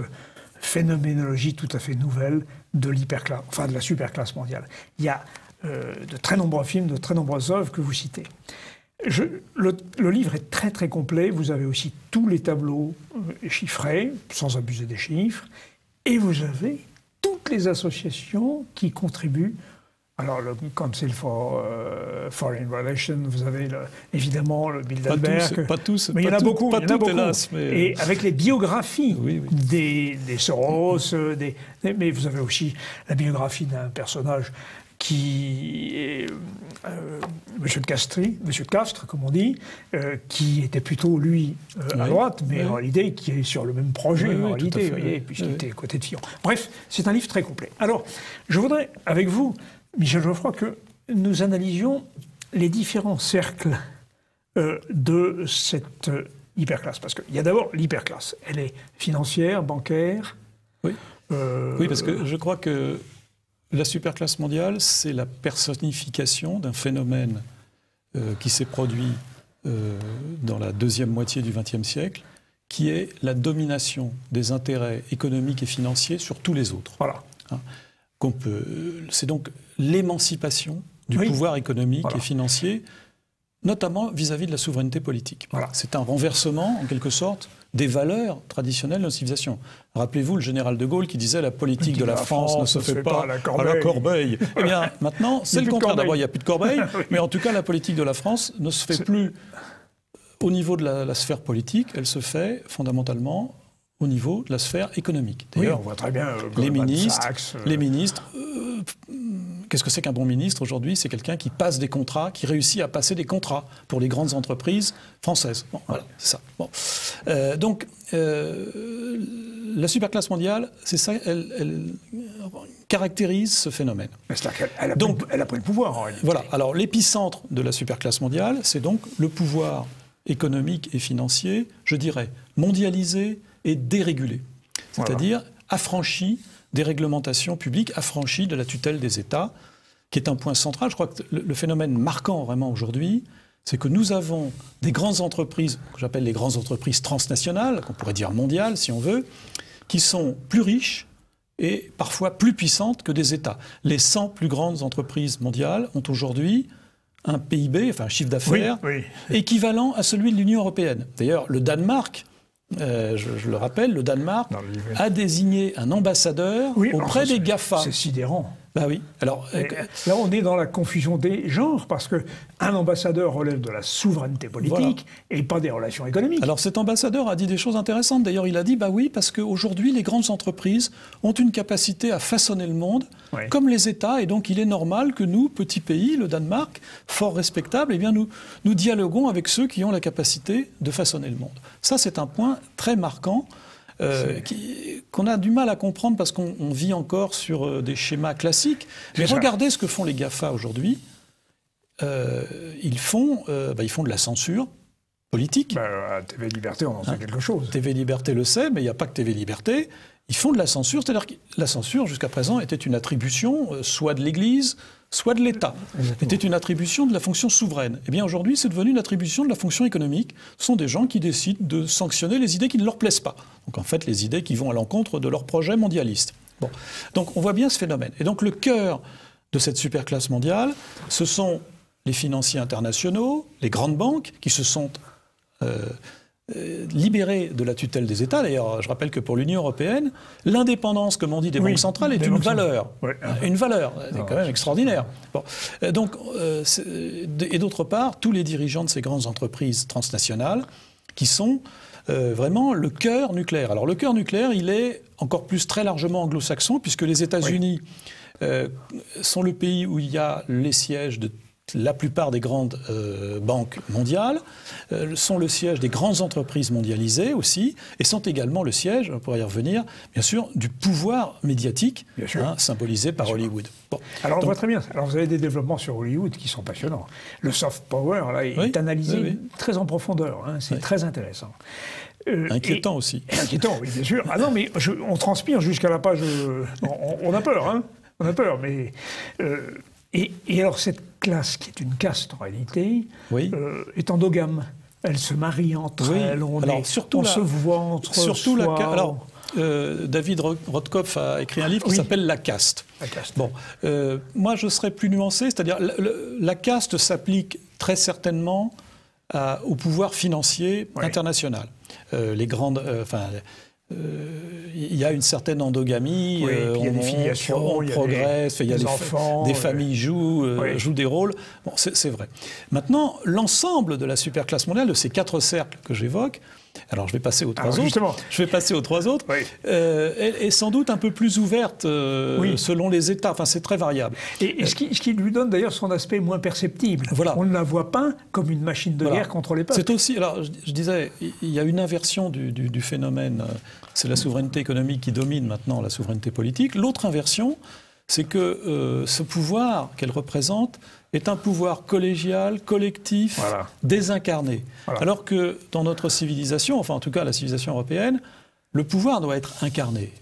phénoménologie tout à fait nouvelle de l'hyperclasse, enfin de la superclasse mondiale. Il y a de très nombreux films, de très nombreuses œuvres que vous citez. Le livre est très très complet, vous avez aussi tous les tableaux chiffrés, sans abuser des chiffres, et vous avez toutes les associations qui contribuent. Alors le Council for Foreign Relations, vous avez évidemment le Bilderberg. Pas tous, mais il y en a beaucoup. Hélas, mais... Et avec les biographies des Soros, mais vous avez aussi la biographie d'un personnage qui est M. de Castres, comme on dit, qui était plutôt, lui, à droite, mais en réalité, qui est sur le même projet, en réalité, puisqu'il était côté de Fillon. Bref, c'est un livre très complet. Alors, je voudrais, avec vous, Michel Geoffroy, que nous analysions les différents cercles de cette hyperclasse. Parce qu'il y a d'abord l'hyperclasse. Elle est financière, bancaire... Oui, parce que je crois que la superclasse mondiale, c'est la personnification d'un phénomène qui s'est produit dans la deuxième moitié du XXe siècle, qui est la domination des intérêts économiques et financiers sur tous les autres. Voilà. Hein, c'est donc l'émancipation du pouvoir économique et financier, notamment vis-à-vis de la souveraineté politique. Voilà. C'est un renversement, en quelque sorte, des valeurs traditionnelles de notre civilisation. Rappelez-vous le général de Gaulle qui disait « la politique de la France ne se fait pas à la corbeille ». Eh bien, maintenant, c'est le contraire. D'abord, il n'y a plus de corbeille, mais en tout cas, la politique de la France ne se fait plus au niveau de la sphère politique, elle se fait fondamentalement au niveau de la sphère économique. D'ailleurs, on voit très bien les ministres, qu'est-ce que c'est qu'un bon ministre aujourd'hui? C'est quelqu'un qui passe des contrats, qui réussit à passer des contrats pour les grandes entreprises françaises. Bon, voilà, c'est ça. Bon. Donc, la superclasse mondiale, c'est ça, elle caractérise ce phénomène. Elle a pris le pouvoir, en réalité. Voilà. Alors, l'épicentre de la superclasse mondiale, c'est donc le pouvoir économique et financier, je dirais, mondialisé et dérégulé. C'est-à-dire affranchi des réglementations publiques, affranchi de la tutelle des États, qui est un point central. Je crois que le phénomène marquant vraiment aujourd'hui, c'est que nous avons des grandes entreprises, que j'appelle les grandes entreprises transnationales, qu'on pourrait dire mondiales si on veut, qui sont plus riches et parfois plus puissantes que des États. Les 100 plus grandes entreprises mondiales ont aujourd'hui un PIB, enfin un chiffre d'affaires, équivalent à celui de l'Union européenne. D'ailleurs, le Danemark, je le rappelle, le Danemark a désigné un ambassadeur auprès des GAFA. C'est sidérant. Bah oui. Alors, là, on est dans la confusion des genres, parce qu'un ambassadeur relève de la souveraineté politique et pas des relations économiques. Alors cet ambassadeur a dit des choses intéressantes. D'ailleurs, il a dit, bah oui, parce qu'aujourd'hui, les grandes entreprises ont une capacité à façonner le monde, comme les États, et donc il est normal que nous, petits pays, le Danemark, fort respectable, eh bien nous dialoguons avec ceux qui ont la capacité de façonner le monde. Ça, c'est un point très marquant. Qu'on a du mal à comprendre parce qu'on vit encore sur des schémas classiques. Mais regardez ce que font les GAFA aujourd'hui. Ils font de la censure politique. TV Liberté, on en sait quelque chose. TV Liberté le sait, mais il n'y a pas que TV Liberté. Ils font de la censure, c'est-à-dire que la censure, jusqu'à présent, était une attribution soit de l'Église, soit de l'État. Était une attribution de la fonction souveraine. Eh bien, aujourd'hui, c'est devenu une attribution de la fonction économique. Ce sont des gens qui décident de sanctionner les idées qui ne leur plaisent pas. Donc, en fait, les idées qui vont à l'encontre de leur projet mondialiste. Bon. Donc, on voit bien ce phénomène. Et donc, le cœur de cette superclasse mondiale, ce sont les financiers internationaux, les grandes banques, qui se sont libérés de la tutelle des États. D'ailleurs, je rappelle que pour l'Union européenne, l'indépendance, comme on dit, des banques centrales est une valeur. Une valeur, c'est quand même extraordinaire. Bon. Donc, et d'autre part, tous les dirigeants de ces grandes entreprises transnationales qui sont vraiment le cœur nucléaire. Alors, le cœur nucléaire, il est encore plus très largement anglo-saxon, puisque les États-Unis sont le pays où il y a les sièges de la plupart des grandes banques mondiales, sont le siège des grandes entreprises mondialisées aussi, et sont également le siège, on pourrait y revenir, bien sûr, du pouvoir médiatique, symbolisé par Hollywood. Bon. Alors, on voit très bien. Alors, vous avez des développements sur Hollywood qui sont passionnants. Le soft power, là, est analysé très en profondeur. C'est très intéressant. Inquiétant aussi. Inquiétant, oui, bien sûr. Ah non, mais on transpire jusqu'à la page... on a peur, hein. On a peur, mais... Et alors, cette classe, qui est une caste en réalité, est endogame. Elle se marie entre elles, on se voit entre soi. Alors, David Rothkopf a écrit un livre qui s'appelle « La caste ». Bon, moi, je serais plus nuancé, c'est-à-dire la caste s'applique très certainement au pouvoir financier international. Les grandes... il y a une certaine endogamie, il y a des filiations, on progresse, il y a des enfants, des familles jouent des rôles. Bon, c'est vrai. Maintenant, l'ensemble de la superclasse mondiale, de ces 4 cercles que j'évoque, alors je vais passer aux 3 autres, est sans doute un peu plus ouverte selon les États. Enfin, c'est très variable. Et ce qui lui donne d'ailleurs son aspect moins perceptible. On ne la voit pas comme une machine de guerre contre les peuples. C'est aussi, alors je disais, il y a une inversion du phénomène. C'est la souveraineté économique qui domine maintenant la souveraineté politique. L'autre inversion, c'est que ce pouvoir qu'elle représente est un pouvoir collégial, collectif, désincarné. Alors que dans notre civilisation, enfin en tout cas la civilisation européenne, le pouvoir doit être incarné.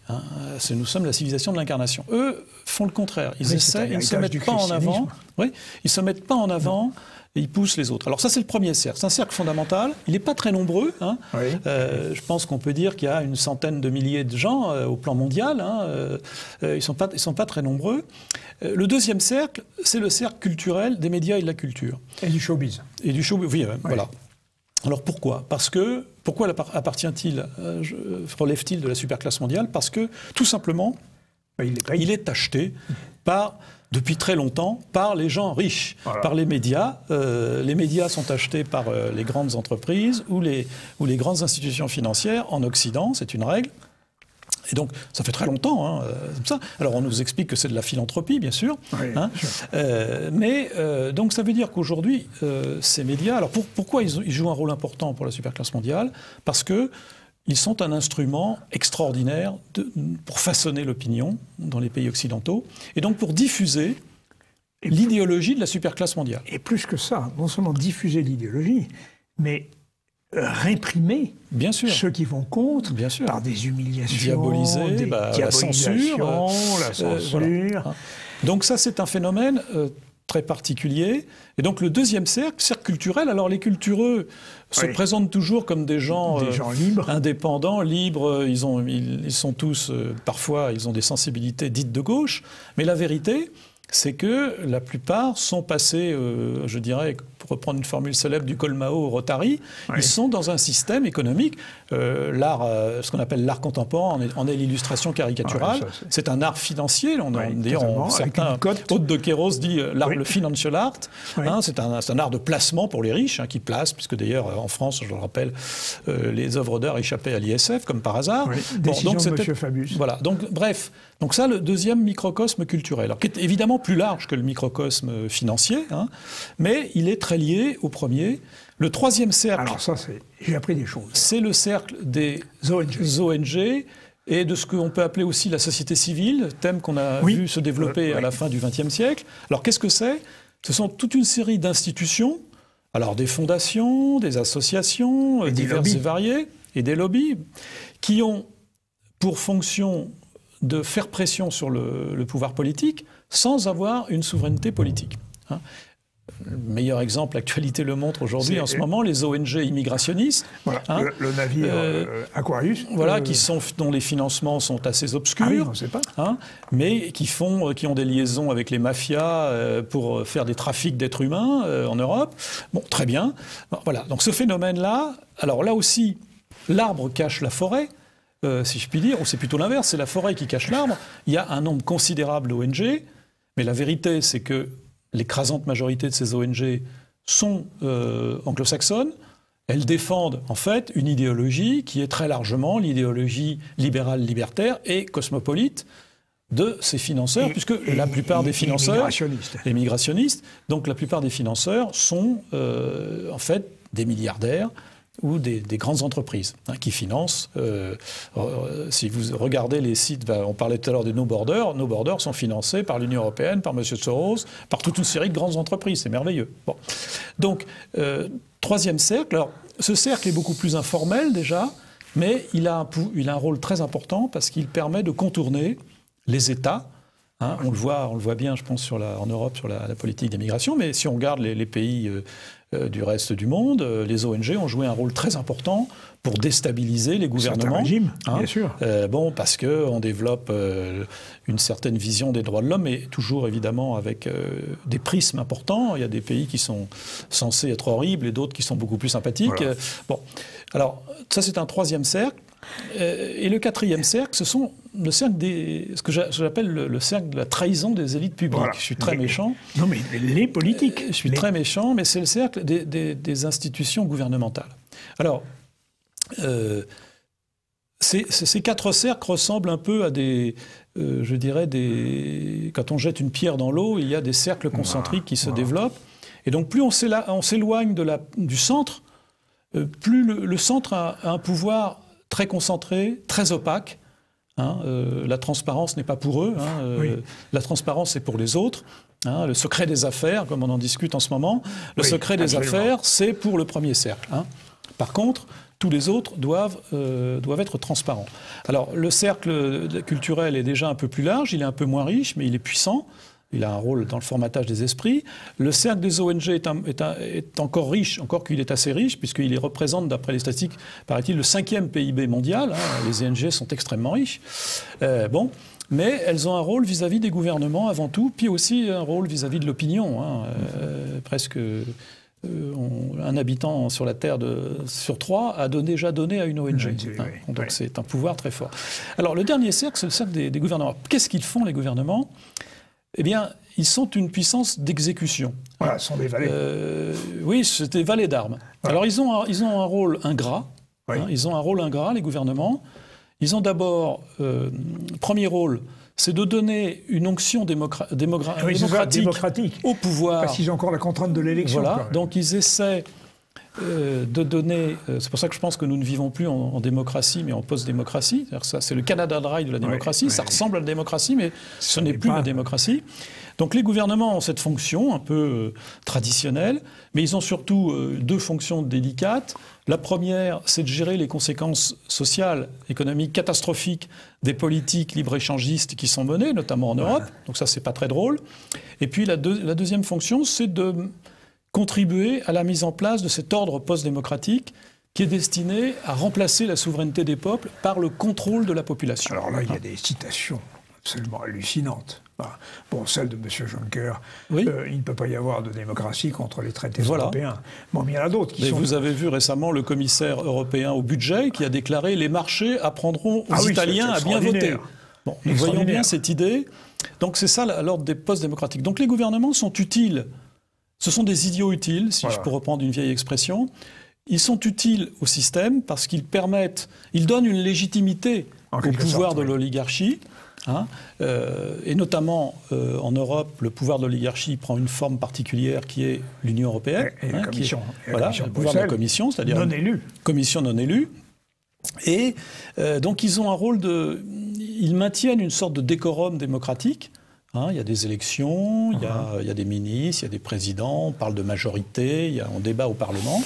Nous sommes la civilisation de l'incarnation. Eux font le contraire. Ils ne se mettent pas en avant. Ils ne se mettent pas en avant. Et ils poussent les autres. Alors ça, c'est le premier cercle. C'est un cercle fondamental. Il n'est pas très nombreux. Je pense qu'on peut dire qu'il y a une centaine de milliers de gens au plan mondial. Ils ne sont pas très nombreux. Le deuxième cercle, c'est le cercle culturel des médias et de la culture. Et du showbiz. Et du showbiz, voilà. Alors pourquoi ? Pourquoi appartient-il, relève-t-il de la superclasse mondiale ? Parce que, tout simplement, il est acheté depuis très longtemps par les gens riches, par les médias. Les médias sont achetés par les grandes entreprises ou les grandes institutions financières en Occident, c'est une règle. Et donc, ça fait très longtemps, comme ça. Alors, on nous explique que c'est de la philanthropie, bien sûr. Donc, ça veut dire qu'aujourd'hui, ces médias... Alors, pourquoi ils jouent un rôle important pour la superclasse mondiale ? Parce que ils sont un instrument extraordinaire pour façonner l'opinion dans les pays occidentaux et donc pour diffuser l'idéologie de la superclasse mondiale. Et plus que ça, non seulement diffuser l'idéologie, mais réprimer ceux qui vont contre par des humiliations, la censure. Donc ça, c'est un phénomène très particulier. Et donc le deuxième cercle culturel, alors les cultureux se présentent toujours comme des gens libres, indépendants, libres, ils sont tous, parfois ils ont des sensibilités dites de gauche, mais la vérité, c'est que la plupart sont passés, je dirais, pour reprendre une formule célèbre du Colmao au Rotary. Ils sont dans un système économique. L'art, ce qu'on appelle l'art contemporain, en est l'illustration caricaturale. C'est un art financier. D'ailleurs, certains hôtes de Kéros dit le financial art. Hein, c'est un art de placement pour les riches, qui placent, puisque d'ailleurs, en France, je le rappelle, les œuvres d'art échappaient à l'ISF, comme par hasard. Décision de M. Fabius. Voilà, donc bref. Donc ça, le deuxième microcosme culturel, alors, qui est évidemment plus large que le microcosme financier, mais il est très lié au premier. Le troisième cercle... Alors ça, j'ai appris des choses. C'est le cercle des ONG et de ce qu'on peut appeler aussi la société civile, thème qu'on a vu se développer à la fin du XXe siècle. Alors qu'est-ce que c'est? Ce sont toute une série d'institutions, alors des fondations, des associations, diverses et variées, et des lobbies, qui ont pour fonction de faire pression sur le pouvoir politique sans avoir une souveraineté politique. Le meilleur exemple, l'actualité le montre aujourd'hui, en ce moment, les ONG immigrationnistes. Voilà, le navire Aquarius. Voilà, dont les financements sont assez obscurs. Ah oui, on ne sait pas. Mais qui ont des liaisons avec les mafias pour faire des trafics d'êtres humains en Europe. Bon, très bien. Voilà, donc ce phénomène-là, alors là aussi, l'arbre cache la forêt. Si je puis dire, ou c'est plutôt l'inverse, c'est la forêt qui cache l'arbre. Il y a un nombre considérable d'ONG, mais la vérité, c'est que l'écrasante majorité de ces ONG sont anglo-saxonnes. Elles défendent en fait une idéologie qui est très largement l'idéologie libérale, libertaire et cosmopolite de ces financeurs, puisque la plupart des financeurs... Les migrationnistes. Donc la plupart des financeurs sont en fait des milliardaires ou des grandes entreprises qui financent. Si vous regardez les sites, on parlait tout à l'heure des No Borders, No Borders sont financés par l'Union européenne, par M. Soros, par toute une série de grandes entreprises. C'est merveilleux. Bon. Donc, troisième cercle. Alors, ce cercle est beaucoup plus informel déjà, mais il a un rôle très important parce qu'il permet de contourner les États. On le voit bien, je pense, en Europe sur la politique d'immigration, mais si on regarde les pays du reste du monde, les ONG ont joué un rôle très important pour déstabiliser les gouvernements. Régime, bien sûr. Parce qu'on développe une certaine vision des droits de l'homme, mais toujours évidemment avec des prismes importants. Il y a des pays qui sont censés être horribles et d'autres qui sont beaucoup plus sympathiques. Voilà. Alors ça c'est un troisième cercle. Et le quatrième cercle, ce sont le cercle ce que j'appelle le cercle de la trahison des élites publiques. Voilà. Je suis très méchant. Non, mais les politiques. Je suis très méchant, mais c'est le cercle des institutions gouvernementales. Alors, ces quatre cercles ressemblent un peu à je dirais, quand on jette une pierre dans l'eau, il y a des cercles concentriques qui se développent. Et donc, plus on s'éloigne du centre, plus le centre a un pouvoir très concentré, très opaque. La transparence n'est pas pour eux. La transparence, c'est pour les autres. Le secret des affaires, comme on en discute en ce moment, le secret des affaires, c'est pour le premier cercle. Par contre, tous les autres doivent être transparents. Alors, le cercle culturel est déjà un peu plus large, il est un peu moins riche, mais il est puissant. Il a un rôle dans le formatage des esprits. Le cercle des ONG est encore riche, encore qu'il est assez riche, puisqu'il représente, d'après les statistiques, paraît-il, le 5e PIB mondial. Les ONG sont extrêmement riches. Mais elles ont un rôle vis-à-vis des gouvernements avant tout, puis aussi un rôle vis-à-vis de l'opinion. Presque un habitant sur la Terre sur 3 a déjà donné à une ONG. Donc c'est un pouvoir très fort. Alors le dernier cercle, c'est le cercle des gouvernements. Qu'est-ce qu'ils font, les gouvernements ? Eh bien, ils sont une puissance d'exécution. Voilà, ce sont des valets. Oui, c'est des valets d'armes. Voilà. Alors, ils ont un rôle ingrat. Ils ont un rôle ingrat, les gouvernements. Ils ont d'abord, premier rôle, c'est de donner une onction démocratique au pouvoir. Parce qu'ils ont encore la contrainte de l'élection. Voilà, donc ils essaient de donner... c'est pour ça que je pense que nous ne vivons plus en démocratie, mais en post-démocratie. C'est le Canada Dry de la démocratie. Ça ressemble à la démocratie, mais ce n'est plus la démocratie. Donc les gouvernements ont cette fonction un peu traditionnelle, mais ils ont surtout deux fonctions délicates. La première, c'est de gérer les conséquences sociales, économiques catastrophiques des politiques libre-échangistes qui sont menées, notamment en Europe. Donc ça, c'est pas très drôle. Et puis la deuxième fonction, c'est de contribuer à la mise en place de cet ordre post-démocratique qui est destiné à remplacer la souveraineté des peuples par le contrôle de la population. Alors là, il y a des citations absolument hallucinantes. Bon, celle de M. Juncker, il ne peut pas y avoir de démocratie contre les traités européens. Bon, mais il y en a d'autres qui sont... Vous avez vu récemment le commissaire européen au budget qui a déclaré « les marchés apprendront aux Italiens à bien voter ». Bon, nous voyons bien cette idée. Donc c'est ça l'ordre des postes démocratiques. Donc les gouvernements sont utiles. Ce sont des idiots utiles, si je peux reprendre une vieille expression. Ils sont utiles au système parce qu'ils permettent, ils donnent une légitimité au pouvoir de l'oligarchie. Et notamment en Europe, le pouvoir de l'oligarchie prend une forme particulière qui est l'Union européenne. Et la Commission. Le pouvoir de la Commission, c'est-à-dire non élue. Commission non élue. Et donc ils ont un rôle de... Ils maintiennent une sorte de décorum démocratique. Il y a des élections, il y a des ministres, il y a des présidents, on parle de majorité, on débat au Parlement.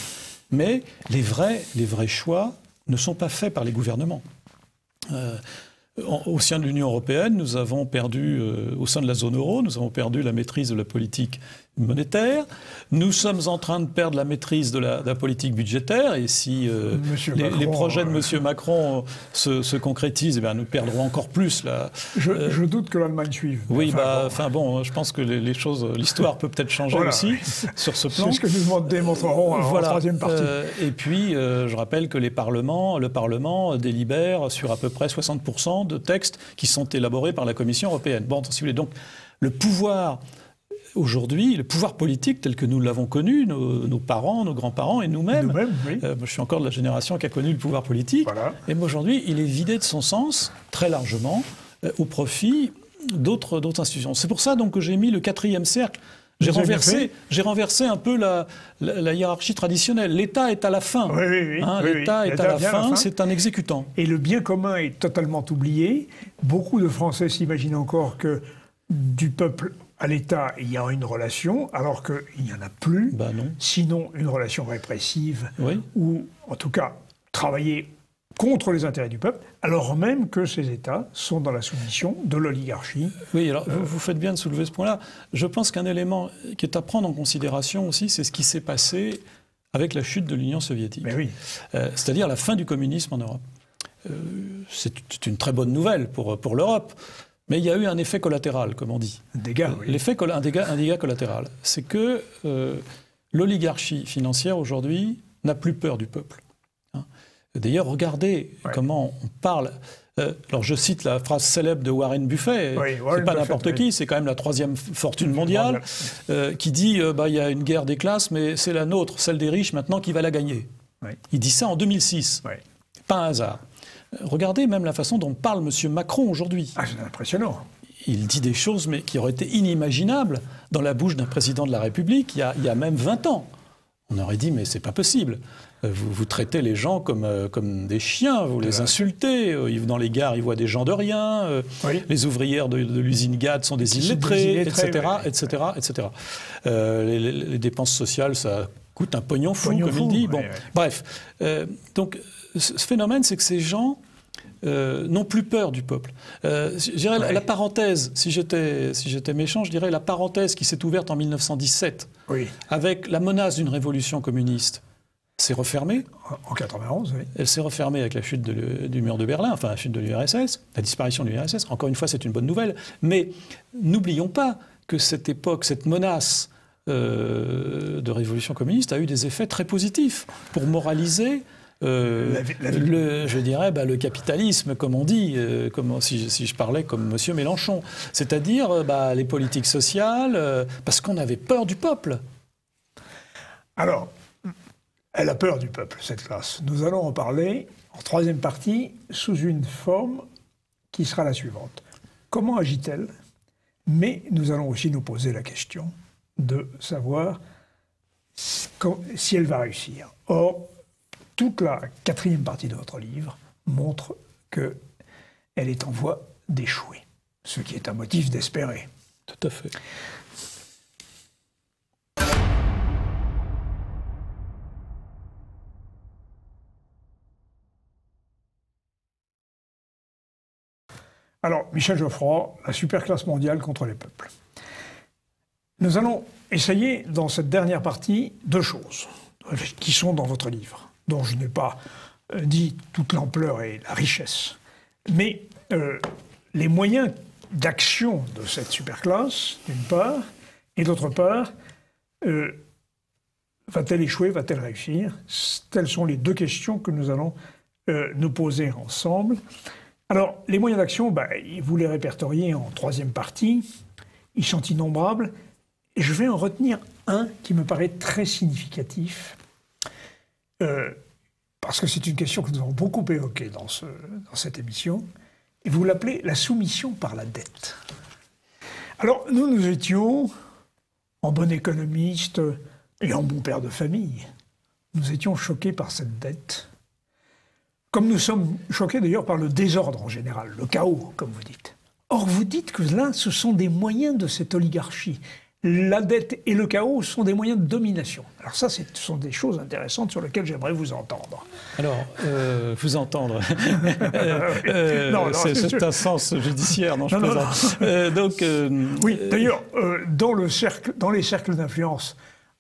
Mais les vrais choix ne sont pas faits par les gouvernements. Au sein de l'Union européenne, nous avons perdu, au sein de la zone euro, nous avons perdu la maîtrise de la politique monétaire. Nous sommes en train de perdre la maîtrise de la politique budgétaire. Et si les projets de M. Macron se concrétisent, nous perdrons encore plus. Je doute que l'Allemagne suive. Oui, je pense que l'histoire peut peut-être changer aussi sur ce plan. C'est ce que nous démontrerons en troisième partie. Et puis, je rappelle que le Parlement délibère sur à peu près 60% de textes qui sont élaborés par la Commission européenne. Bon, si vous voulez, donc le pouvoir... Aujourd'hui, le pouvoir politique tel que nous l'avons connu, nos parents, nos grands-parents et nous-mêmes, je suis encore de la génération qui a connu le pouvoir politique, et aujourd'hui, il est vidé de son sens, très largement, au profit d'autres institutions. C'est pour ça donc, que j'ai mis le 4e cercle. J'ai renversé un peu la hiérarchie traditionnelle. L'État est à la fin. L'État est à la fin, c'est un exécutant. Et le bien commun est totalement oublié. Beaucoup de Français s'imaginent encore que du peuple à l'État, il y a une relation, alors qu'il n'y en a plus. Non. Sinon, une relation répressive, ou en tout cas, travailler contre les intérêts du peuple, alors même que ces États sont dans la soumission de l'oligarchie. Oui, alors vous faites bien de soulever ce point-là. Je pense qu'un élément qui est à prendre en considération aussi, c'est ce qui s'est passé avec la chute de l'Union soviétique. C'est-à-dire la fin du communisme en Europe. C'est une très bonne nouvelle pour l'Europe. Mais il y a eu un effet collatéral, comme on dit. Un dégât collatéral. C'est que l'oligarchie financière, aujourd'hui, n'a plus peur du peuple. D'ailleurs, regardez comment on parle... alors, je cite la phrase célèbre de Warren Buffett. C'est pas n'importe qui, c'est quand même la 3e fortune mondiale, qui dit il y a une guerre des classes, mais c'est la nôtre, celle des riches, maintenant, qui va la gagner. Il dit ça en 2006. Pas un hasard. Regardez même la façon dont parle M. Macron aujourd'hui. C'est impressionnant. Il dit des choses qui auraient été inimaginables dans la bouche d'un président de la République il y a même 20 ans. On aurait dit, mais c'est pas possible. Vous traitez les gens comme des chiens, vous les insultez. Dans les gares, ils voient des gens de rien. Les ouvrières de l'usine GAD sont des illettrés, etc. Les dépenses sociales, ça coûte un pognon fou, comme il dit. Bref. Donc, ce phénomène, c'est que ces gens n'ont plus peur du peuple. Je dirais la parenthèse, si j'étais méchant, je dirais la parenthèse qui s'est ouverte en 1917, avec la menace d'une révolution communiste, s'est refermée. En 91, oui. Elle s'est refermée avec la chute du mur de Berlin, enfin la chute de l'URSS, la disparition de l'URSS. Encore une fois, c'est une bonne nouvelle. Mais n'oublions pas que cette époque, cette menace de révolution communiste a eu des effets très positifs pour moraliser je dirais le capitalisme, comme on dit, si je parlais comme M. Mélenchon. C'est-à-dire les politiques sociales, parce qu'on avait peur du peuple. Alors, elle a peur du peuple, cette classe. Nous allons en parler en troisième partie, sous une forme qui sera la suivante. Comment agit-elle? Mais nous allons aussi nous poser la question de savoir si elle va réussir. Or, toute la 4e partie de votre livre montre qu'elle est en voie d'échouer, ce qui est un motif d'espérer. Tout à fait. Alors, Michel Geoffroy, la superclasse mondiale contre les peuples. Nous allons essayer, dans cette dernière partie, 2 choses qui sont dans votre livre, dont je n'ai pas dit toute l'ampleur et la richesse. Mais les moyens d'action de cette superclasse, d'une part, et d'autre part, va-t-elle échouer, va-t-elle réussir? Telles sont les deux questions que nous allons nous poser ensemble. Alors, les moyens d'action, vous les répertoriez en troisième partie. Ils sont innombrables. Et je vais en retenir un qui me paraît très significatif, parce que c'est une question que nous avons beaucoup évoquée dans cette émission. Et vous l'appelez la soumission par la dette. Alors, nous étions, en bon économiste et en bon père de famille, nous étions choqués par cette dette. Comme nous sommes choqués d'ailleurs par le désordre en général, le chaos, comme vous dites. Or, vous dites que là, ce sont des moyens de cette oligarchie. La dette et le chaos sont des moyens de domination. Alors ça, ce sont des choses intéressantes sur lesquelles j'aimerais vous entendre. Alors, vous entendre, c'est un sens judiciaire, non, je plaisante. Oui, d'ailleurs, dans les cercles d'influence,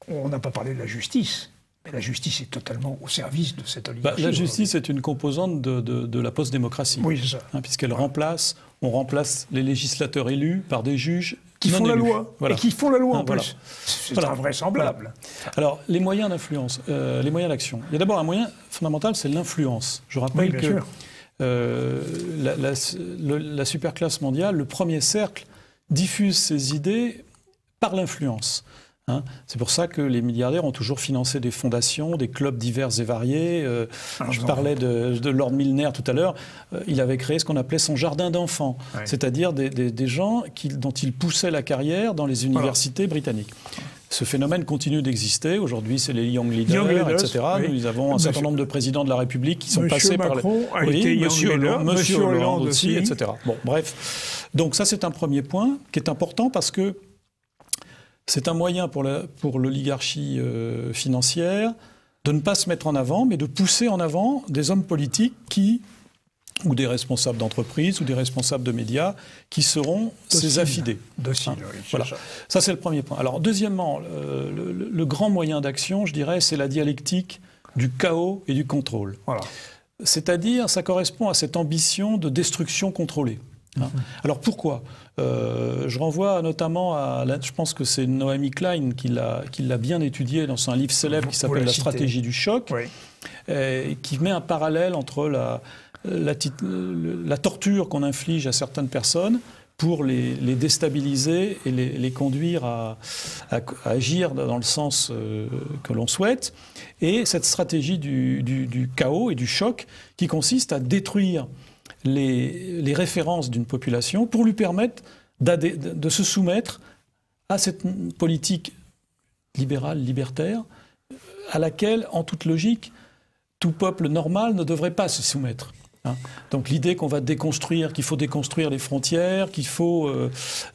on n'a pas parlé de la justice. Mais la justice est totalement au service de cette oligarchie. La justice est une composante de la post-démocratie. Oui, c'est ça. Puisqu'elle on remplace les législateurs élus par des juges qui font la loi. Voilà. Et qui font la loi en voilà. plus. C'est invraisemblable. Voilà. Alors, les moyens d'influence, les moyens d'action. Il y a d'abord un moyen fondamental, c'est l'influence. Je rappelle que la superclasse mondiale, le premier cercle, diffuse ses idées par l'influence. C'est pour ça que les milliardaires ont toujours financé des fondations, des clubs divers et variés. Je parlais de Lord Milner tout à l'heure. Il avait créé ce qu'on appelait son jardin d'enfants, c'est-à-dire des gens dont il poussait la carrière dans les universités britanniques. Ce phénomène continue d'exister. Aujourd'hui, c'est les Young Leaders, etc. Oui. Nous avons un certain nombre de présidents de la République qui sont passés par... Monsieur Hollande aussi, etc. Bon, bref. Donc ça, c'est un premier point qui est important parce que c'est un moyen pour l'oligarchie financière de ne pas se mettre en avant, mais de pousser en avant des hommes politiques ou des responsables d'entreprise, ou des responsables de médias, qui seront ses affidés. Docile, oui. Voilà. Ça, c'est le premier point. Alors, deuxièmement, le grand moyen d'action, je dirais, c'est la dialectique du chaos et du contrôle. Voilà. C'est-à-dire, ça correspond à cette ambition de destruction contrôlée. Alors pourquoi je renvoie notamment je pense que c'est Naomi Klein qui l'a bien étudié dans un livre célèbre qui s'appelle La stratégie du choc, qui met un parallèle entre la torture qu'on inflige à certaines personnes pour les déstabiliser et les conduire à agir dans le sens que l'on souhaite, et cette stratégie du chaos et du choc qui consiste à détruire les références d'une population pour lui permettre de se soumettre à cette politique libérale, libertaire, à laquelle, en toute logique, tout peuple normal ne devrait pas se soumettre. Donc l'idée qu'il faut déconstruire les frontières, qu'il faut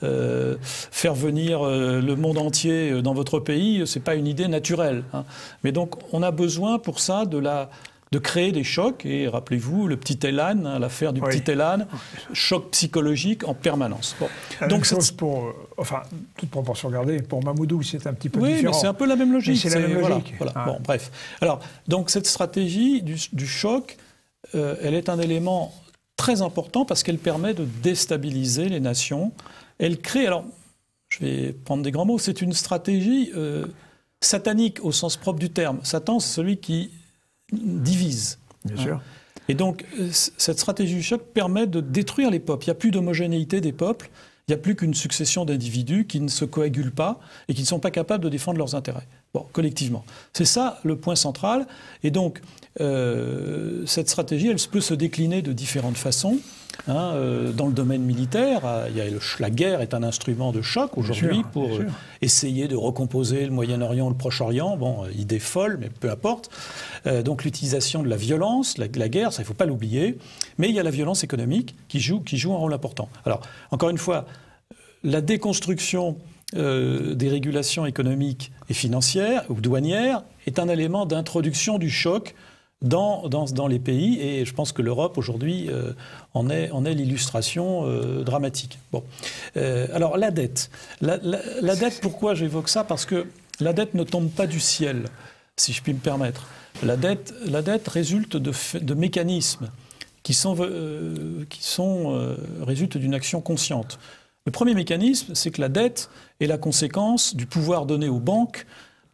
faire venir le monde entier dans votre pays, ce n'est pas une idée naturelle. Mais donc on a besoin pour ça de créer des chocs, et rappelez-vous, le petit Elan, l'affaire du petit Elan, choc psychologique en permanence. Bon. Donc chose pour, toute proportion gardée, pour Mamoudou, c'est un petit peu différent. Oui, mais c'est un peu la même logique. C'est la même logique. Voilà. Bon, bref. Alors, donc cette stratégie du choc, elle est un élément très important parce qu'elle permet de déstabiliser les nations. Elle crée, alors, je vais prendre des grands mots, c'est une stratégie satanique au sens propre du terme. Satan, c'est celui qui divise. Bien sûr. Et donc, cette stratégie du choc permet de détruire les peuples. Il n'y a plus d'homogénéité des peuples, il n'y a plus qu'une succession d'individus qui ne se coagulent pas et qui ne sont pas capables de défendre leurs intérêts, collectivement. C'est ça le point central. Et donc, cette stratégie, elle peut se décliner de différentes façons. Dans le domaine militaire, la guerre est un instrument de choc aujourd'hui pour essayer de recomposer le Moyen-Orient, le Proche-Orient. Bon, idée folle, mais peu importe. Donc l'utilisation de la violence, la guerre, ça il ne faut pas l'oublier. Mais il y a la violence économique qui joue un rôle important. Alors, encore une fois, la déconstruction des régulations économiques et financières ou douanières est un élément d'introduction du choc dans les pays, et je pense que l'Europe aujourd'hui en est l'illustration dramatique. Bon. Alors la dette. La dette, pourquoi j'évoque ça? Parce que la dette ne tombe pas du ciel, si je puis me permettre. La dette résulte de mécanismes résultent d'une action consciente. Le premier mécanisme, c'est que la dette est la conséquence du pouvoir donné aux banques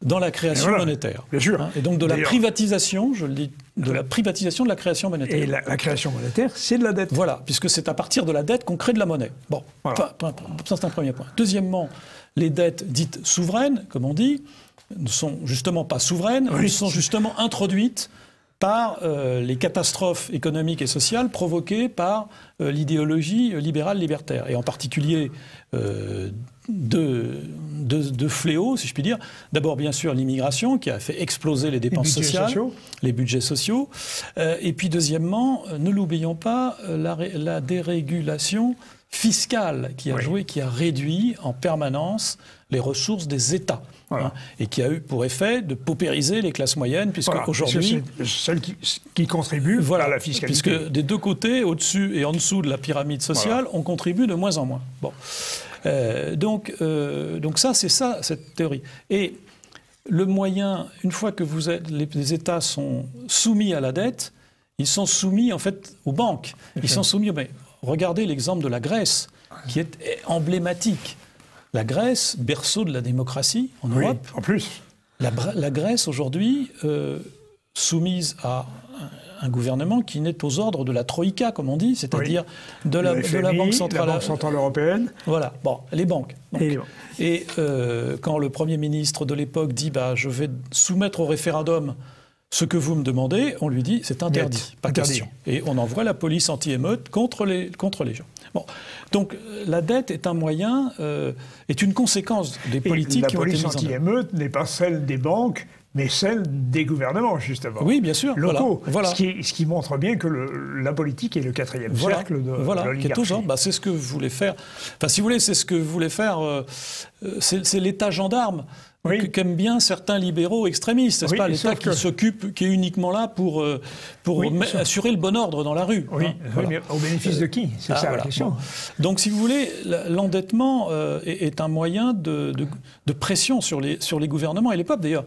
dans la création monétaire. Bien sûr. Et donc de la privatisation, je le dis, de la privatisation de la création monétaire. Et la création monétaire, c'est de la dette. Voilà, puisque c'est à partir de la dette qu'on crée de la monnaie. Bon, voilà. Ça c'est un premier point. Deuxièmement, les dettes dites souveraines, comme on dit, ne sont justement pas souveraines, elles sont justement introduites par les catastrophes économiques et sociales provoquées par l'idéologie libérale libertaire. Et en particulier deux fléaux, si je puis dire. D'abord, bien sûr, l'immigration qui a fait exploser les dépenses sociales, les budgets sociaux. Et puis, deuxièmement, ne l'oublions pas, la dérégulation fiscale qui a joué, qui a réduit en permanence les ressources des États. Voilà. Et qui a eu pour effet de paupériser les classes moyennes, puisque aujourd'hui... C'est celles qui contribuent à la fiscalité. Puisque des deux côtés, au-dessus et en dessous de la pyramide sociale, on contribue de moins en moins. Bon. Donc ça, c'est ça, cette théorie. Et le moyen, une fois que les États sont soumis à la dette, ils sont soumis en fait aux banques. Ils sont soumis... regardez l'exemple de la Grèce, qui est emblématique. La Grèce, berceau de la démocratie en Europe. En plus. La Grèce, aujourd'hui, soumise à un gouvernement qui n'est aux ordres de la Troïka, comme on dit, c'est-à-dire de la Banque centrale européenne. Voilà, bon, les banques. Donc, et quand le Premier ministre de l'époque dit « je vais soumettre au référendum ce que vous me demandez », on lui dit « c'est interdit, pas question ». Et on envoie la police anti-émeute contre les gens. Bon. Donc la dette est un moyen, est une conséquence des politiques qui ont été mises en œuvre. La police anti-émeute n'est pas celle des banques, mais celle des gouvernements, justement. Oui, bien sûr. Locaux. Voilà. Ce qui montre bien que la politique est le quatrième cercle de l'oligarchie. C'est ce que vous voulez faire. Enfin, si vous voulez, c'est ce que vous voulez faire. C'est l'État gendarme. Qu'aiment bien certains libéraux extrémistes, n'est-ce pas? L'État qui est uniquement là pour assurer le bon ordre dans la rue. Mais au bénéfice de qui? C'est ça la question. Bon. Donc, si vous voulez, l'endettement est un moyen de pression sur les gouvernements et les peuples. D'ailleurs,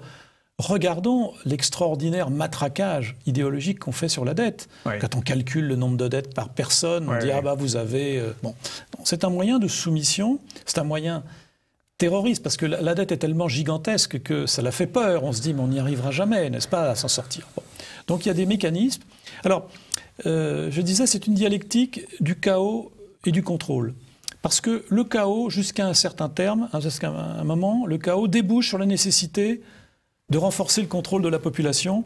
regardons l'extraordinaire matraquage idéologique qu'on fait sur la dette. Quand on calcule le nombre de dettes par personne, on dit vous avez... Bon, c'est un moyen de soumission, c'est un moyen terroriste, parce que la dette est tellement gigantesque que ça la fait peur. On se dit, mais on n'y arrivera jamais, n'est-ce pas, à s'en sortir. Bon. Donc il y a des mécanismes. Alors, je disais, c'est une dialectique du chaos et du contrôle. Parce que le chaos, jusqu'à un certain terme, jusqu'à un moment, le chaos débouche sur la nécessité de renforcer le contrôle de la population.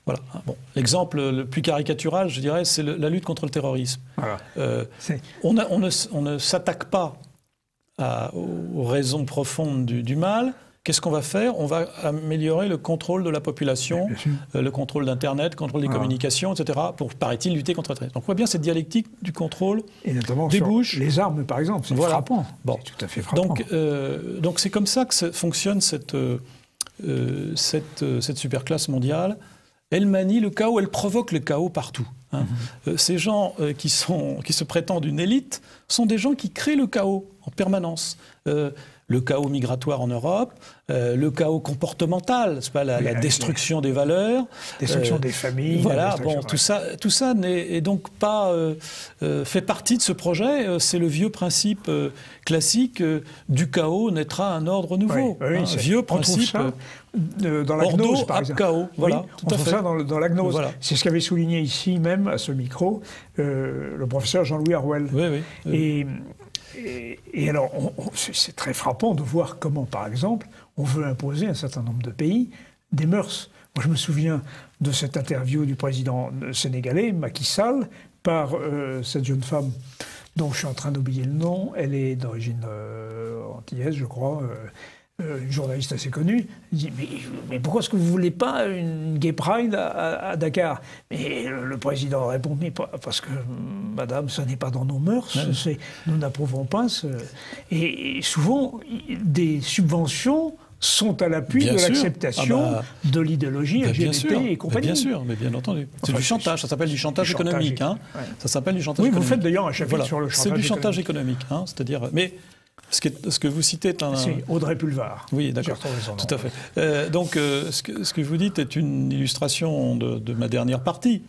Voilà. Bon, l'exemple le plus caricatural, je dirais, c'est la lutte contre le terrorisme. On ne s'attaque pas aux raisons profondes du mal. Qu'est-ce qu'on va faire? On va améliorer le contrôle de la population, le contrôle d'Internet, le contrôle des communications, etc., pour, paraît-il, lutter contre la terrorisme. Donc on voit bien cette dialectique du contrôle, et notamment débouche. Sur les armes, par exemple, c'est frappant. Bon. C'est tout à fait frappant. Donc c'est comme ça que fonctionne cette superclasse mondiale. Elle manie le chaos, elle provoque le chaos partout. Ces gens qui se prétendent une élite sont des gens qui créent le chaos en permanence. Le chaos migratoire en Europe, le chaos comportemental, c'est pas la destruction des valeurs, destruction des familles. Voilà, tout ça n'est donc pas fait partie de ce projet. C'est le vieux principe classique du chaos naîtra un ordre nouveau. Vieux principe. Dans la gnose, par exemple. Chaos, voilà, on trouve ça dans la gnose. Voilà. C'est ce qu'avait souligné ici même, à ce micro, le professeur Jean-Louis Harouel. Et alors, c'est très frappant de voir comment, par exemple, on veut imposer à un certain nombre de pays des mœurs. Moi, je me souviens de cette interview du président sénégalais, Macky Sall, par cette jeune femme dont je suis en train d'oublier le nom. Elle est d'origine antillaise, je crois, une journaliste assez connue. Elle dit, mais pourquoi est-ce que vous ne voulez pas une gay pride à Dakar? Mais le président répond, mais parce que, madame, ça n'est pas dans nos mœurs, nous n'approuvons pas. Et souvent, des subventions sont à l'appui de l'acceptation de l'idéologie LGBT et compagnie. Bien sûr, mais bien entendu. C'est du chantage, ça s'appelle du chantage économique. Ça s'appelle du chantage économique. Vous faites d'ailleurs un chapitre sur le chantage économique. C'est du chantage économique, c'est-à-dire... Mais ce que vous citez est un... C'est Audrey Pulvar. Oui, d'accord, tout à fait. Donc, ce que vous dites est une illustration de ma dernière partie.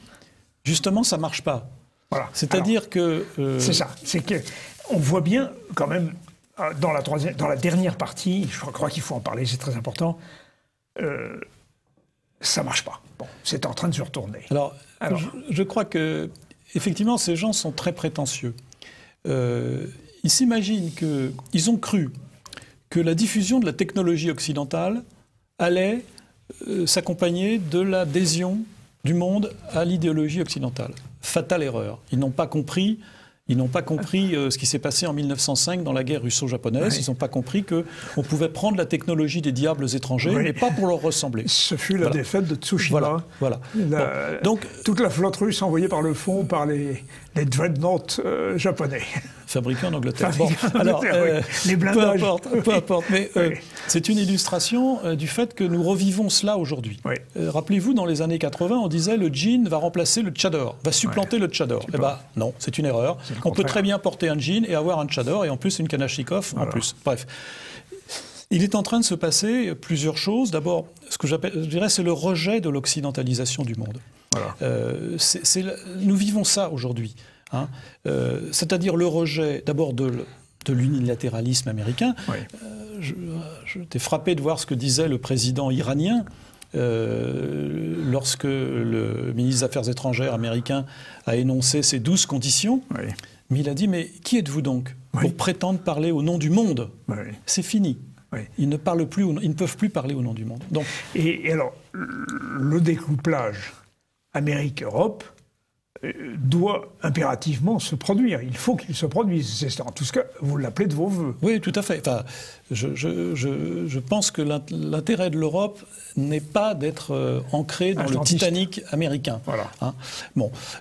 justement, ça ne marche pas. Voilà. C'est-à-dire que... C'est ça. C'est qu'on voit bien, quand même, dans la dernière partie, je crois qu'il faut en parler, c'est très important, ça ne marche pas. Bon, c'est en train de se retourner. Alors je crois que, effectivement, ces gens sont très prétentieux. Ils s'imaginent qu'ils ont cru que la diffusion de la technologie occidentale allait s'accompagner de l'adhésion du monde à l'idéologie occidentale. Fatale erreur. Ils n'ont pas compris ce qui s'est passé en 1905 dans la guerre russo-japonaise. Ils n'ont pas compris qu'on pouvait prendre la technologie des diables étrangers, mais pas pour leur ressembler. Ce fut la défaite de Tsushima. Voilà. Donc, toute la flotte russe envoyée par le fond par les dreadnoughts japonais. Fabriqués en Angleterre. Les blindages. Peu importe. Mais c'est une illustration du fait que nous revivons cela aujourd'hui. Rappelez-vous, dans les années 80, on disait le jean va remplacer le tchador, va supplanter le tchador. Eh bien, non, c'est une erreur. On peut très bien porter un jean et avoir un tchador et en plus une kalachnikov en plus. Bref. Il est en train de se passer plusieurs choses. D'abord, ce que je dirais, c'est le rejet de l'occidentalisation du monde. Nous vivons ça aujourd'hui. C'est-à-dire le rejet d'abord de l'unilatéralisme américain. J'étais frappé de voir ce que disait le président iranien lorsque le ministre des Affaires étrangères américain a énoncé ces 12 conditions. Mais il a dit, mais qui êtes-vous donc pour prétendre parler au nom du monde? C'est fini. Ils ne parlent plus, ils ne peuvent plus parler au nom du monde. Donc, et alors, le découplage Amérique-Europe doit impérativement se produire. Il faut qu'il se produise. C'est en tout cas, vous l'appelez de vos voeux. Oui, tout à fait. Enfin, je pense que l'intérêt de l'Europe n'est pas d'être ancré dans le Titanic américain.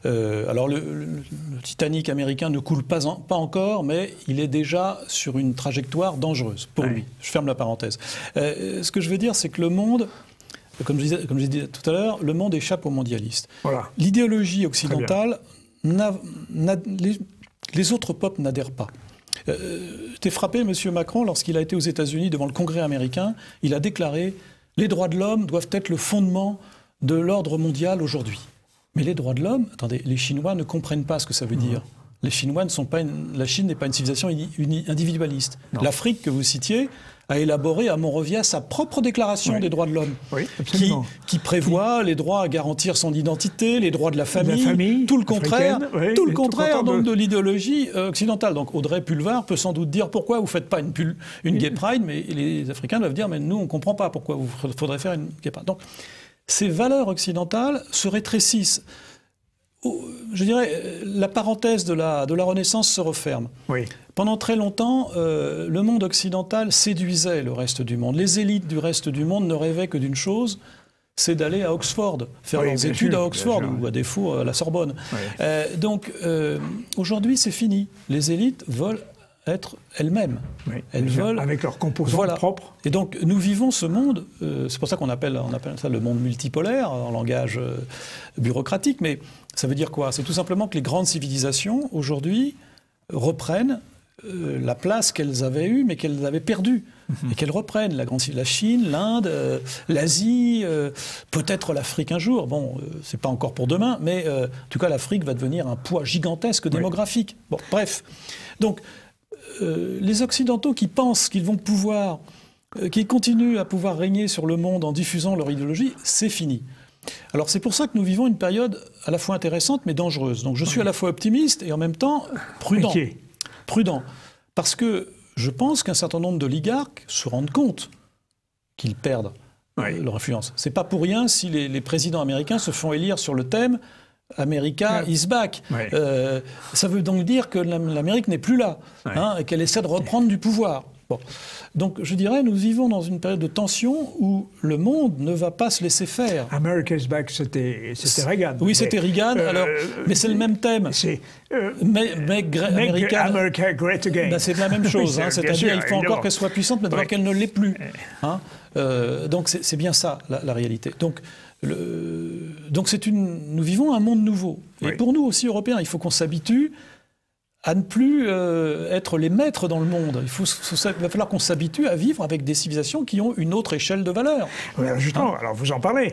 Alors le Titanic américain ne coule pas encore, mais il est déjà sur une trajectoire dangereuse pour lui. Je ferme la parenthèse. Ce que je veux dire, c'est que le monde... Comme je disais tout à l'heure, le monde échappe aux mondialistes. L'idéologie occidentale, les autres peuples n'adhèrent pas. J'étais frappé, M. Macron, lorsqu'il a été aux États-Unis devant le Congrès américain, il a déclaré « Les droits de l'homme doivent être le fondement de l'ordre mondial aujourd'hui ». Mais les droits de l'homme, attendez, les Chinois ne comprennent pas ce que ça veut dire. Les Chinois la Chine n'est pas une civilisation individualiste. L'Afrique que vous citiez a élaboré à Monrovia sa propre déclaration des droits de l'homme, qui prévoit les droits à garantir son identité, les droits de la famille, tout le contraire, de l'idéologie occidentale. Donc Audrey Pulvar peut sans doute dire pourquoi vous ne faites pas une Gay Pride, mais les Africains doivent dire mais nous on ne comprend pas pourquoi il faudrait faire une Gay Pride. Donc ces valeurs occidentales se rétrécissent. Je dirais, la parenthèse de la Renaissance se referme. Pendant très longtemps, le monde occidental séduisait le reste du monde. Les élites du reste du monde ne rêvaient que d'une chose, c'est d'aller à Oxford, faire leurs études à Oxford, ou à défaut à la Sorbonne. Donc, aujourd'hui, c'est fini. Les élites veulent être elles-mêmes. Elles veulent... Avec leurs composants propres. Et donc, nous vivons ce monde, c'est pour ça qu'on appelle ça le monde multipolaire, en langage bureaucratique, mais ça veut dire quoi? C'est tout simplement que les grandes civilisations, aujourd'hui, reprennent la place qu'elles avaient eue, mais qu'elles avaient perdue. Et qu'elles reprennent la Chine, l'Inde, l'Asie, peut-être l'Afrique un jour. Bon, c'est pas encore pour demain, mais en tout cas, l'Afrique va devenir un poids gigantesque démographique. Bon, bref. Donc, les Occidentaux qui pensent qu'ils vont pouvoir, qui continuent à pouvoir régner sur le monde en diffusant leur idéologie, c'est fini. Alors c'est pour ça que nous vivons une période à la fois intéressante mais dangereuse. Donc je suis à la fois optimiste et en même temps prudent. Prudent. Parce que je pense qu'un certain nombre d'oligarques se rendent compte qu'ils perdent leur influence. C'est pas pour rien si les présidents américains se font élire sur le thème America is back. Ça veut donc dire que l'Amérique n'est plus là et qu'elle essaie de reprendre du pouvoir. Bon. Donc je dirais, nous vivons dans une période de tension où le monde ne va pas se laisser faire. America is back, c'était Reagan. Oui, c'était Reagan, mais c'est le même thème. Make America great again. Ben, c'est la même chose, c'est-à-dire il faut encore qu'elle soit puissante, mais d'abord qu'elle ne l'est plus. Donc c'est bien ça, la réalité. Donc nous vivons un monde nouveau. Et pour nous aussi, Européens, il faut qu'on s'habitue à ne plus être les maîtres dans le monde. Il va falloir qu'on s'habitue à vivre avec des civilisations qui ont une autre échelle de valeurs. Justement, alors vous en parlez.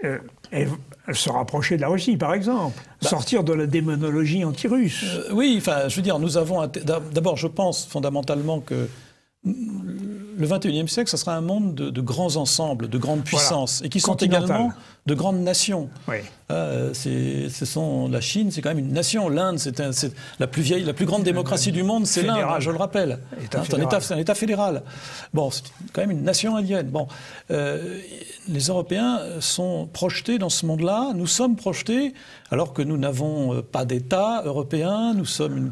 elle se rapprocher de la Russie, par exemple. Sortir de la démonologie anti-russe. Oui, enfin, je veux dire, nous avons... D'abord, je pense fondamentalement que le XXIe siècle, ce sera un monde de grands ensembles, de grandes puissances, et qui sont également de grandes nations. Oui. La Chine, c'est quand même une nation. L'Inde, c'est la plus vieille, la plus grande démocratie du monde, c'est l'Inde, je le rappelle. C'est un État fédéral. Bon, c'est quand même une nation indienne. Bon, les Européens sont projetés dans ce monde-là. Nous sommes projetés, alors que nous n'avons pas d'État européen. Nous sommes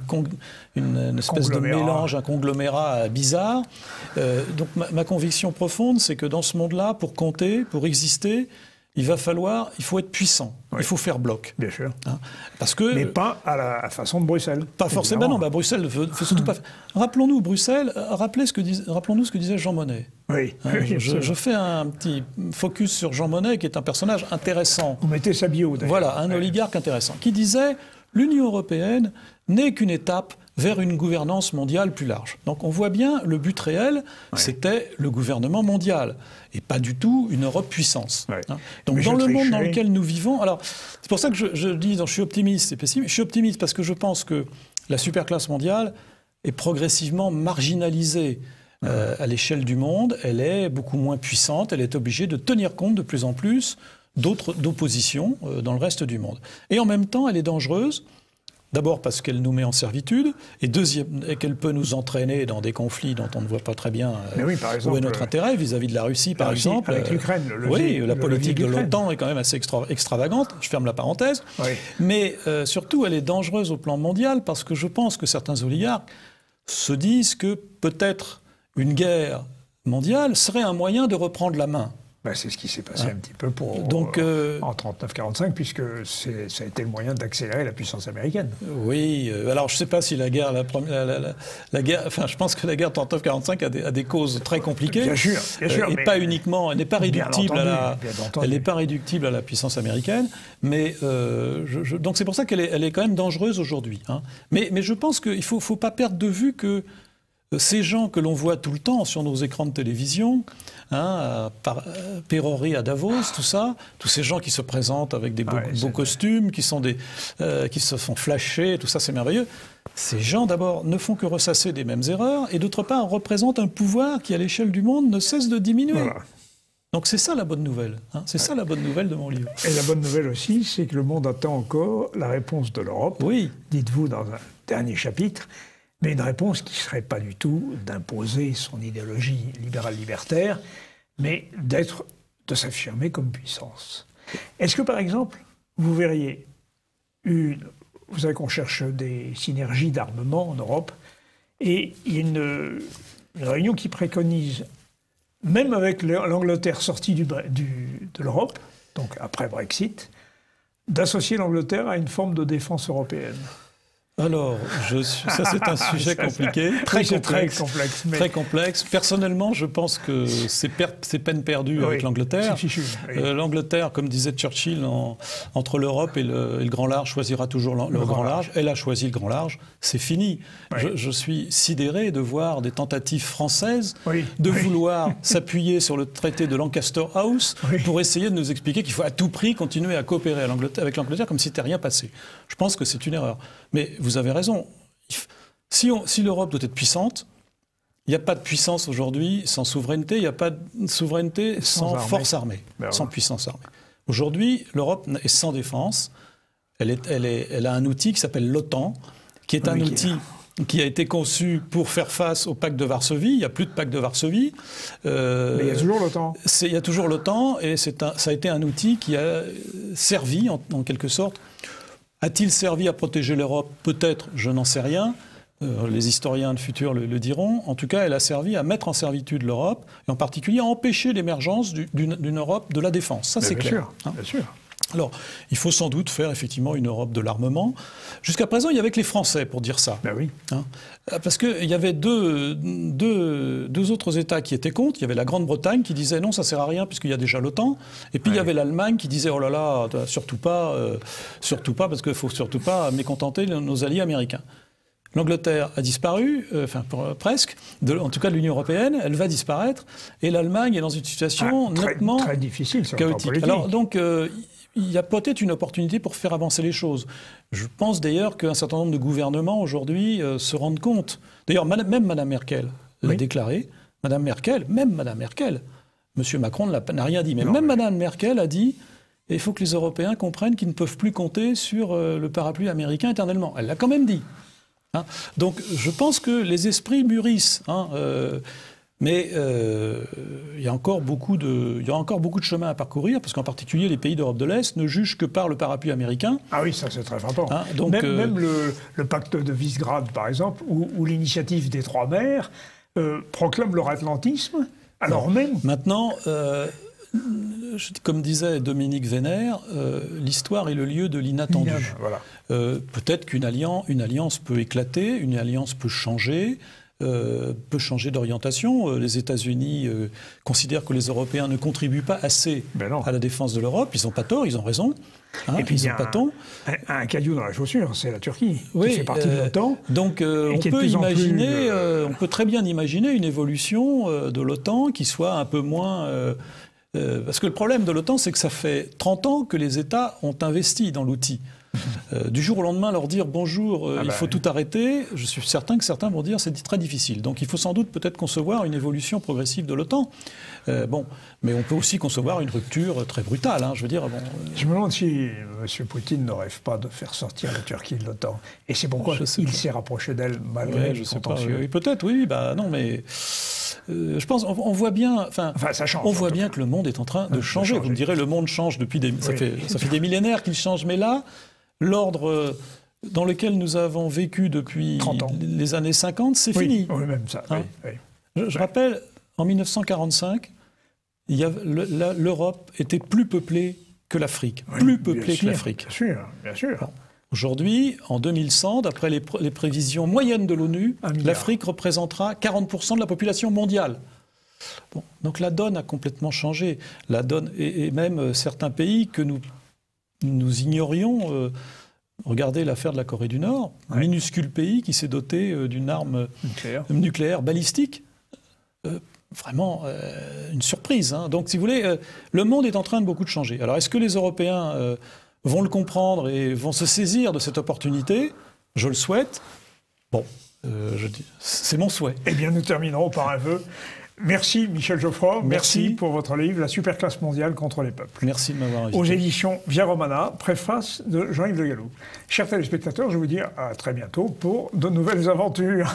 une espèce de mélange, un conglomérat bizarre. Donc ma conviction profonde, c'est que dans ce monde-là, pour compter, pour exister, il faut être puissant, il faut faire bloc. Bien sûr. Hein, parce que, mais pas à la façon de Bruxelles. Pas forcément, non. Bruxelles ne veut surtout pas... Rappelons-nous Bruxelles, rappelons-nous ce que disait Jean Monnet. Oui. Hein, je fais un petit focus sur Jean Monnet, qui est un personnage intéressant. Vous mettez sa bio, d'ailleurs. Voilà, un oligarque intéressant, qui disait « L'Union européenne n'est qu'une étape vers une gouvernance mondiale plus large ». Donc on voit bien, le but réel, c'était le gouvernement mondial, et pas du tout une Europe puissance. Hein. Donc dans le monde dans lequel nous vivons... Alors, c'est pour ça que je dis, je suis optimiste et pessimiste. Je suis optimiste parce que je pense que la superclasse mondiale est progressivement marginalisée à l'échelle du monde. Elle est beaucoup moins puissante, elle est obligée de tenir compte de plus en plus d'oppositions dans le reste du monde. Et en même temps, elle est dangereuse. D'abord parce qu'elle nous met en servitude, et qu'elle peut nous entraîner dans des conflits dont on ne voit pas très bien où est notre intérêt, vis-à-vis de la Russie, par exemple. Avec l'Ukraine. La politique de l'OTAN est quand même assez extravagante, je ferme la parenthèse. Oui. Mais surtout, elle est dangereuse au plan mondial, parce que je pense que certains oligarques se disent que peut-être une guerre mondiale serait un moyen de reprendre la main. C'est ce qui s'est passé un petit peu en 39-45, puisque ça a été le moyen d'accélérer la puissance américaine. Oui, alors je ne sais pas si la guerre, enfin je pense que la guerre 39-45 a des causes très compliquées. Bien sûr. Et pas uniquement, elle n'est pas réductible à la puissance américaine, mais donc c'est pour ça qu'elle est quand même dangereuse aujourd'hui. Hein. Mais je pense qu'il ne faut pas perdre de vue que ces gens que l'on voit tout le temps sur nos écrans de télévision, Pérori à Davos, tout ça, tous ces gens qui se présentent avec des beaux costumes, qui se font flasher, tout ça c'est merveilleux. Ces gens d'abord ne font que ressasser des mêmes erreurs, et d'autre part représentent un pouvoir qui à l'échelle du monde ne cesse de diminuer. Voilà. Donc c'est ça la bonne nouvelle, hein. C'est ça la bonne nouvelle de mon livre. Et la bonne nouvelle aussi, c'est que le monde attend encore la réponse de l'Europe, dites-vous dans un dernier chapitre, mais une réponse qui ne serait pas du tout d'imposer son idéologie libérale-libertaire, mais de s'affirmer comme puissance. Est-ce que, par exemple, vous verriez vous savez qu'on cherche des synergies d'armement en Europe, et il y a une réunion qui préconise, même avec l'Angleterre sortie de l'Europe, donc après Brexit, d'associer l'Angleterre à une forme de défense européenne. Alors, ça c'est un sujet compliqué, très complexe. Personnellement, je pense que c'est peine perdue avec l'Angleterre. L'Angleterre, comme disait Churchill, entre l'Europe et le grand large, choisira toujours le grand large. Elle a choisi le grand large, c'est fini. Je suis sidéré de voir des tentatives françaises de vouloir s'appuyer sur le traité de Lancaster House pour essayer de nous expliquer qu'il faut à tout prix continuer à coopérer avec l'Angleterre comme si n'était rien passé. Je pense que c'est une erreur. Mais vous avez raison. Si l'Europe doit être puissante, il n'y a pas de puissance aujourd'hui sans souveraineté, il n'y a pas de souveraineté sans force armée, sans puissance armée. Aujourd'hui, l'Europe est sans défense. Elle a un outil qui s'appelle l'OTAN, qui est un outil qui a été conçu pour faire face au pacte de Varsovie. Il n'y a plus de pacte de Varsovie. Mais il y a toujours l'OTAN. Il y a toujours l'OTAN, et ça a été un outil qui a servi, en quelque sorte. A-t-il servi à protéger l'Europe? Peut-être, je n'en sais rien. Les historiens de futur le diront. En tout cas, elle a servi à mettre en servitude l'Europe, et en particulier à empêcher l'émergence d'une Europe de la défense. Ça, c'est clair. Bien sûr. Alors, il faut sans doute faire effectivement une Europe de l'armement. Jusqu'à présent, il y avait que les Français pour dire ça. Ben oui. Parce qu'il y avait deux autres États qui étaient contre. Il y avait la Grande-Bretagne qui disait non, ça ne sert à rien puisqu'il y a déjà l'OTAN. Et puis il y avait l'Allemagne qui disait oh là là, surtout pas, parce qu'il ne faut surtout pas mécontenter nos alliés américains. L'Angleterre a disparu, presque, en tout cas de l'Union européenne, elle va disparaître, et l'Allemagne est dans une situation nettement très difficile, chaotique. Alors donc, il y a peut-être une opportunité pour faire avancer les choses. Je pense d'ailleurs qu'un certain nombre de gouvernements aujourd'hui se rendent compte. D'ailleurs, même Mme Merkel l'a déclaré. Mme Merkel, M. Macron n'a rien dit, mais Mme Merkel a dit il faut que les Européens comprennent qu'ils ne peuvent plus compter sur le parapluie américain éternellement. Elle l'a quand même dit. Hein. Donc je pense que les esprits mûrissent. Mais il y a encore beaucoup de chemin à parcourir, parce qu'en particulier les pays d'Europe de l'Est ne jugent que par le parapluie américain. Ah oui, ça c'est très frappant. Hein, donc, même le pacte de Visegrad, par exemple, ou l'initiative des Trois Mers, proclament leur atlantisme, alors même... Maintenant, comme disait Dominique Vénère, l'histoire est le lieu de l'inattendu. Voilà. Peut-être qu'une alliance peut éclater, une alliance peut changer d'orientation. Les États-Unis considèrent que les Européens ne contribuent pas assez à la défense de l'Europe. Ils n'ont pas tort, ils ont raison. Hein, et puis il y a un caillou dans la chaussure, c'est la Turquie, qui fait partie de l'OTAN. Donc on peut très bien imaginer une évolution de l'OTAN qui soit un peu moins... parce que le problème de l'OTAN, c'est que ça fait 30 ans que les États ont investi dans l'outil. Du jour au lendemain, leur dire bonjour, il faut tout arrêter, je suis certain que certains vont dire c'est très difficile. Donc il faut sans doute peut-être concevoir une évolution progressive de l'OTAN. Mais on peut aussi concevoir une rupture très brutale. Je veux dire, je me demande si M. Poutine ne rêve pas de faire sortir la Turquie de l'OTAN. Et c'est pourquoi il s'est rapproché d'elle malgré le contentieux. Oui, peut-être, oui. Non, mais... je pense, on voit bien, ça change, on voit bien que le monde est en train de changer. Vous me direz, le monde change depuis ça fait des millénaires qu'il change, mais là, l'ordre dans lequel nous avons vécu depuis les années 50, c'est fini. Oui, même ça. Je rappelle, en 1945, l'Europe était plus peuplée que l'Afrique. Plus peuplée que l'Afrique. Bien sûr. Bon. Aujourd'hui, en 2100, d'après les prévisions moyennes de l'ONU, l'Afrique représentera 40% de la population mondiale. Bon, donc la donne a complètement changé. La donne, et même certains pays que nous ignorions. Regardez l'affaire de la Corée du Nord, un minuscule pays qui s'est doté d'une arme nucléaire balistique. Vraiment une surprise. Donc, si vous voulez, le monde est en train de beaucoup de changer. Alors, est-ce que les Européens vont le comprendre et vont se saisir de cette opportunité? Je le souhaite. Bon, c'est mon souhait. Eh bien, nous terminerons par un vœu. Merci Michel Geoffroy, merci pour votre livre « La superclasse mondiale contre les peuples ». Merci de m'avoir invité. Aux éditions Via Romana, préface de Jean-Yves Le Gallou. Chers téléspectateurs, je vous dis à très bientôt pour de nouvelles aventures.